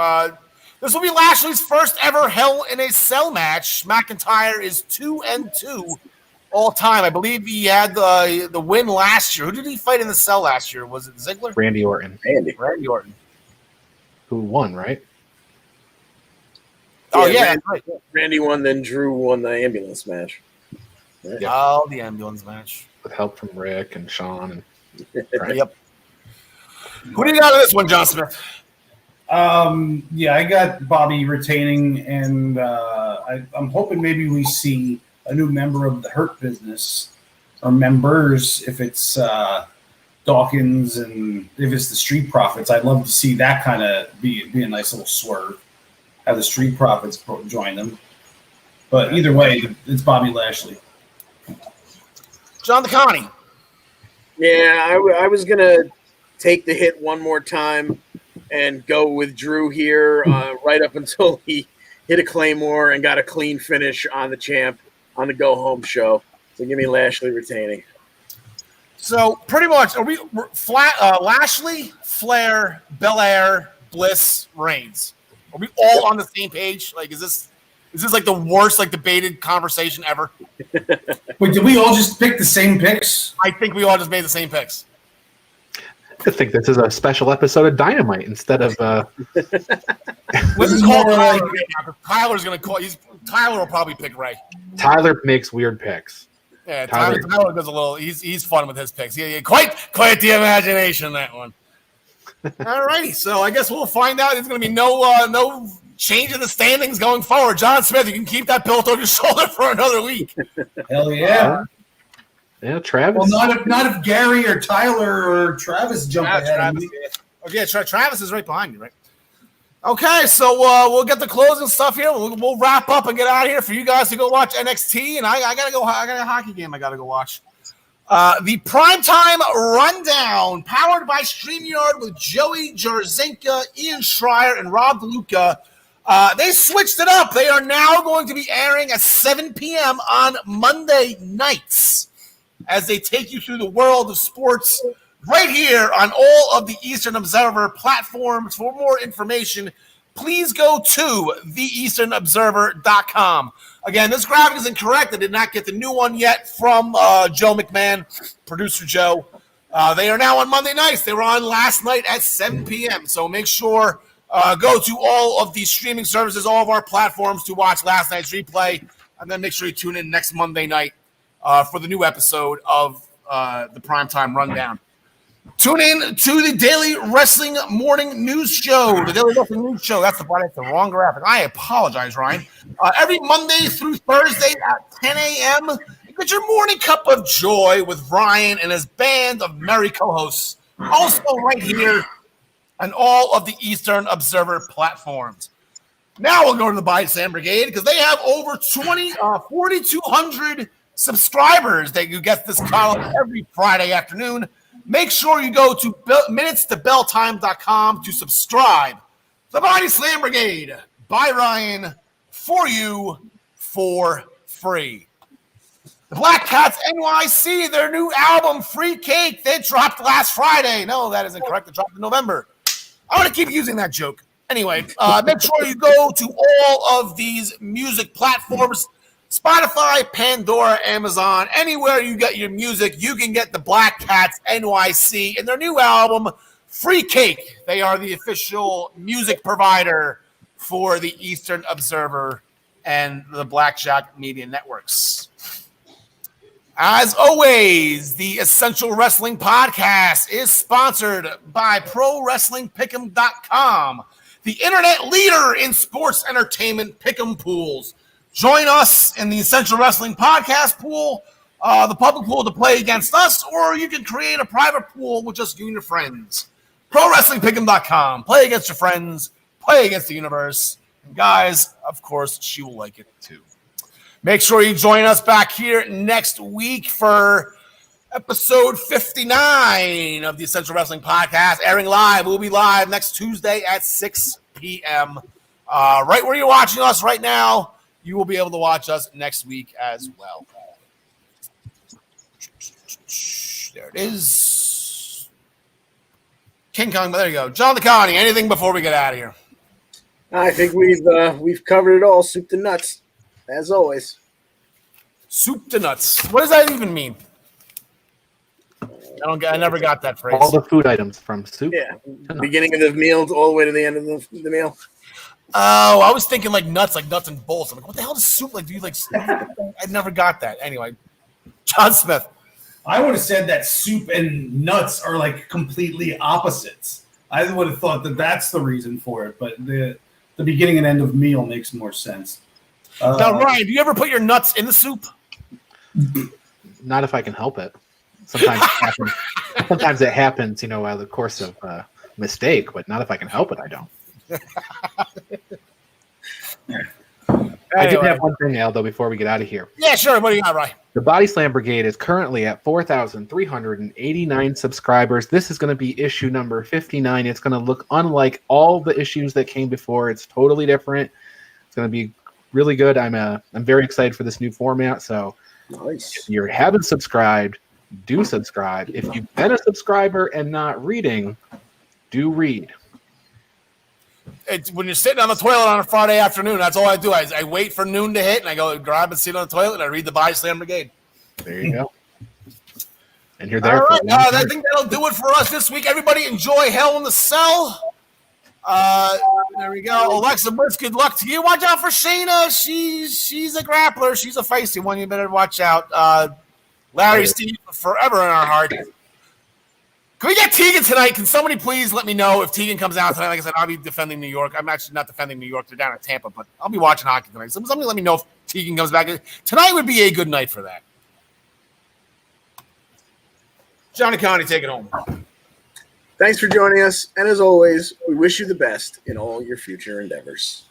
This will be Lashley's first ever Hell in a Cell match. McIntyre is 2-2 all time. I believe he had the win last year. Who did he fight in the cell last year? Was it Ziggler? Randy Orton. Randy Orton. Who won, right? Oh, yeah. Randy won, then Drew won the ambulance match. Right. Yeah. Oh, the ambulance match. With help from Rick and Sean. And right. Yep. Who do you got in this one, John Smith? Yeah, I got Bobby retaining, and I'm hoping maybe we see a new member of the Hurt Business, or members, if it's Dawkins and if it's the Street Profits. I'd love to see that kind of be a nice little swerve. Have the Street Profits join them. But either way, it's Bobby Lashley. John DeConnie. Yeah, I was going to take the hit one more time and go with Drew here right up until he hit a Claymore and got a clean finish on the champ on the go-home show. So give me Lashley retaining. So pretty much, are we Lashley, Flair, Belair, Bliss, Reigns? Are we all on the same page? Like, is this like the worst debated conversation ever? Wait, did we all just pick the same picks? I think we all just made the same picks. I think this is a special episode of Dynamite instead of. This is called Tyler. Tyler's going to call. Tyler will probably pick Ray. Tyler makes weird picks. Yeah, Tyler does a little. He's fun with his picks. Yeah, quite the imagination, that one. All righty, so I guess we'll find out. There's going to be no change in the standings going forward. John Smith, you can keep that belt over your shoulder for another week. Hell yeah. Yeah, Travis. Well, not if Gary or Tyler or Travis jump ahead of me. Okay, Travis is right behind you, right? Okay, so we'll get the closing stuff here. We'll wrap up and get out of here for you guys to go watch NXT, and I gotta go. I got a hockey game I gotta go watch. The Primetime Rundown, powered by StreamYard with Joey Jarzinka, Ian Schreier, and Rob DeLuca. They switched it up. They are now going to be airing at 7 p.m. on Monday nights as they take you through the world of sports right here on all of the Eastern Observer platforms. For more information, please go to theeasternobserver.com. Again, this graphic is incorrect. I did not get the new one yet from Joe McMahon, producer Joe. They are now on Monday nights. They were on last night at 7 p.m. So make sure go to all of the streaming services, all of our platforms to watch last night's replay, and then make sure you tune in next Monday night for the new episode of the Primetime Rundown. Tune in to the Daily Wrestling Morning News Show. The Daily Wrestling News Show. That's the wrong graphic. I apologize, Ryan. Every Monday through Thursday at 10 a.m., you get your morning cup of joy with Ryan and his band of merry co-hosts. Also right here on all of the Eastern Observer platforms. Now we'll go to the Buy Sam Brigade because they have over 4,200 subscribers that you get this column every Friday afternoon. Make sure you go to minutestobelltime.com to subscribe. The Body Slam Brigade by Ryan for you for free. The Black Cats NYC, their new album, Free Cake, they dropped last Friday. No, that isn't correct. It dropped in November. I want to keep using that joke. Anyway, make sure you go to all of these music platforms. Spotify, Pandora, Amazon, anywhere you get your music, you can get the Black Cats NYC and their new album, Free Cake. They are the official music provider for the Eastern Observer and the Blackjack Media Networks. As always, the Essential Wrestling Podcast is sponsored by ProWrestlingPick'em.com, the internet leader in sports entertainment pick'em pools. Join us in the Essential Wrestling Podcast pool, the public pool to play against us, or you can create a private pool with just you and your friends. ProWrestlingPick'em.com. Play against your friends, play against the universe. And guys, of course, she will like it too. Make sure you join us back here next week for episode 59 of the Essential Wrestling Podcast, airing live. We'll be live next Tuesday at 6 p.m. Right where you're watching us right now, you will be able to watch us next week as well. There it is. King Kong, there you go. John the Connie, anything before we get out of here? I think we've covered it all, soup to nuts, as always. Soup to nuts. What does that even mean? I never got that phrase. All the food items from soup. Yeah, beginning of the meal all the way to the end of the meal. Oh, I was thinking like nuts and bolts. I'm like, what the hell does soup like? Do you like? I never got that. Anyway, John Smith. I would have said that soup and nuts are like completely opposites. I would have thought that that's the reason for it, but the beginning and end of meal makes more sense. Now, Ryan, do you ever put your nuts in the soup? Not if I can help it. Sometimes it happens. Sometimes it happens, out of the course of mistake, but not if I can help it. I don't. I did have one thing, Aldo, before we get out of here. Yeah, sure. What do you got, Ryan? The Body Slam Brigade is currently at 4,389 subscribers. This is going to be issue number 59. It's going to look unlike all the issues that came before. It's totally different. It's going to be really good. I'm very excited for this new format. So Nice. if you haven't subscribed, do subscribe. If you've been a subscriber and not reading, do read. It's when you're sitting on the toilet on a Friday afternoon, that's all I do. I wait for noon to hit, and I go grab and sit on the toilet, and I read the Body Slam Brigade. There you go. And you're there. All For right, I think that'll do it for us this week. Everybody enjoy Hell in the Cell. There we go. Alexa Bliss, good luck to you. Watch out for Shayna. She's a grappler. She's a feisty one. You better watch out. Larry, Steve, forever in our heart. Can we get Tegan tonight? Can somebody please let me know if Tegan comes out tonight? Like I said, I'll be defending New York. I'm actually not defending New York. They're down in Tampa, but I'll be watching hockey tonight. So somebody let me know if Tegan comes back. Tonight would be a good night for that. Johnny Connie, take it home. Thanks for joining us, and as always, we wish you the best in all your future endeavors.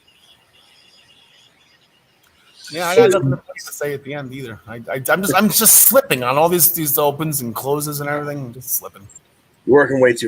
Yeah, I got nothing to say at the end either. I'm just slipping on all these opens and closes and everything. I'm just slipping. You're working way too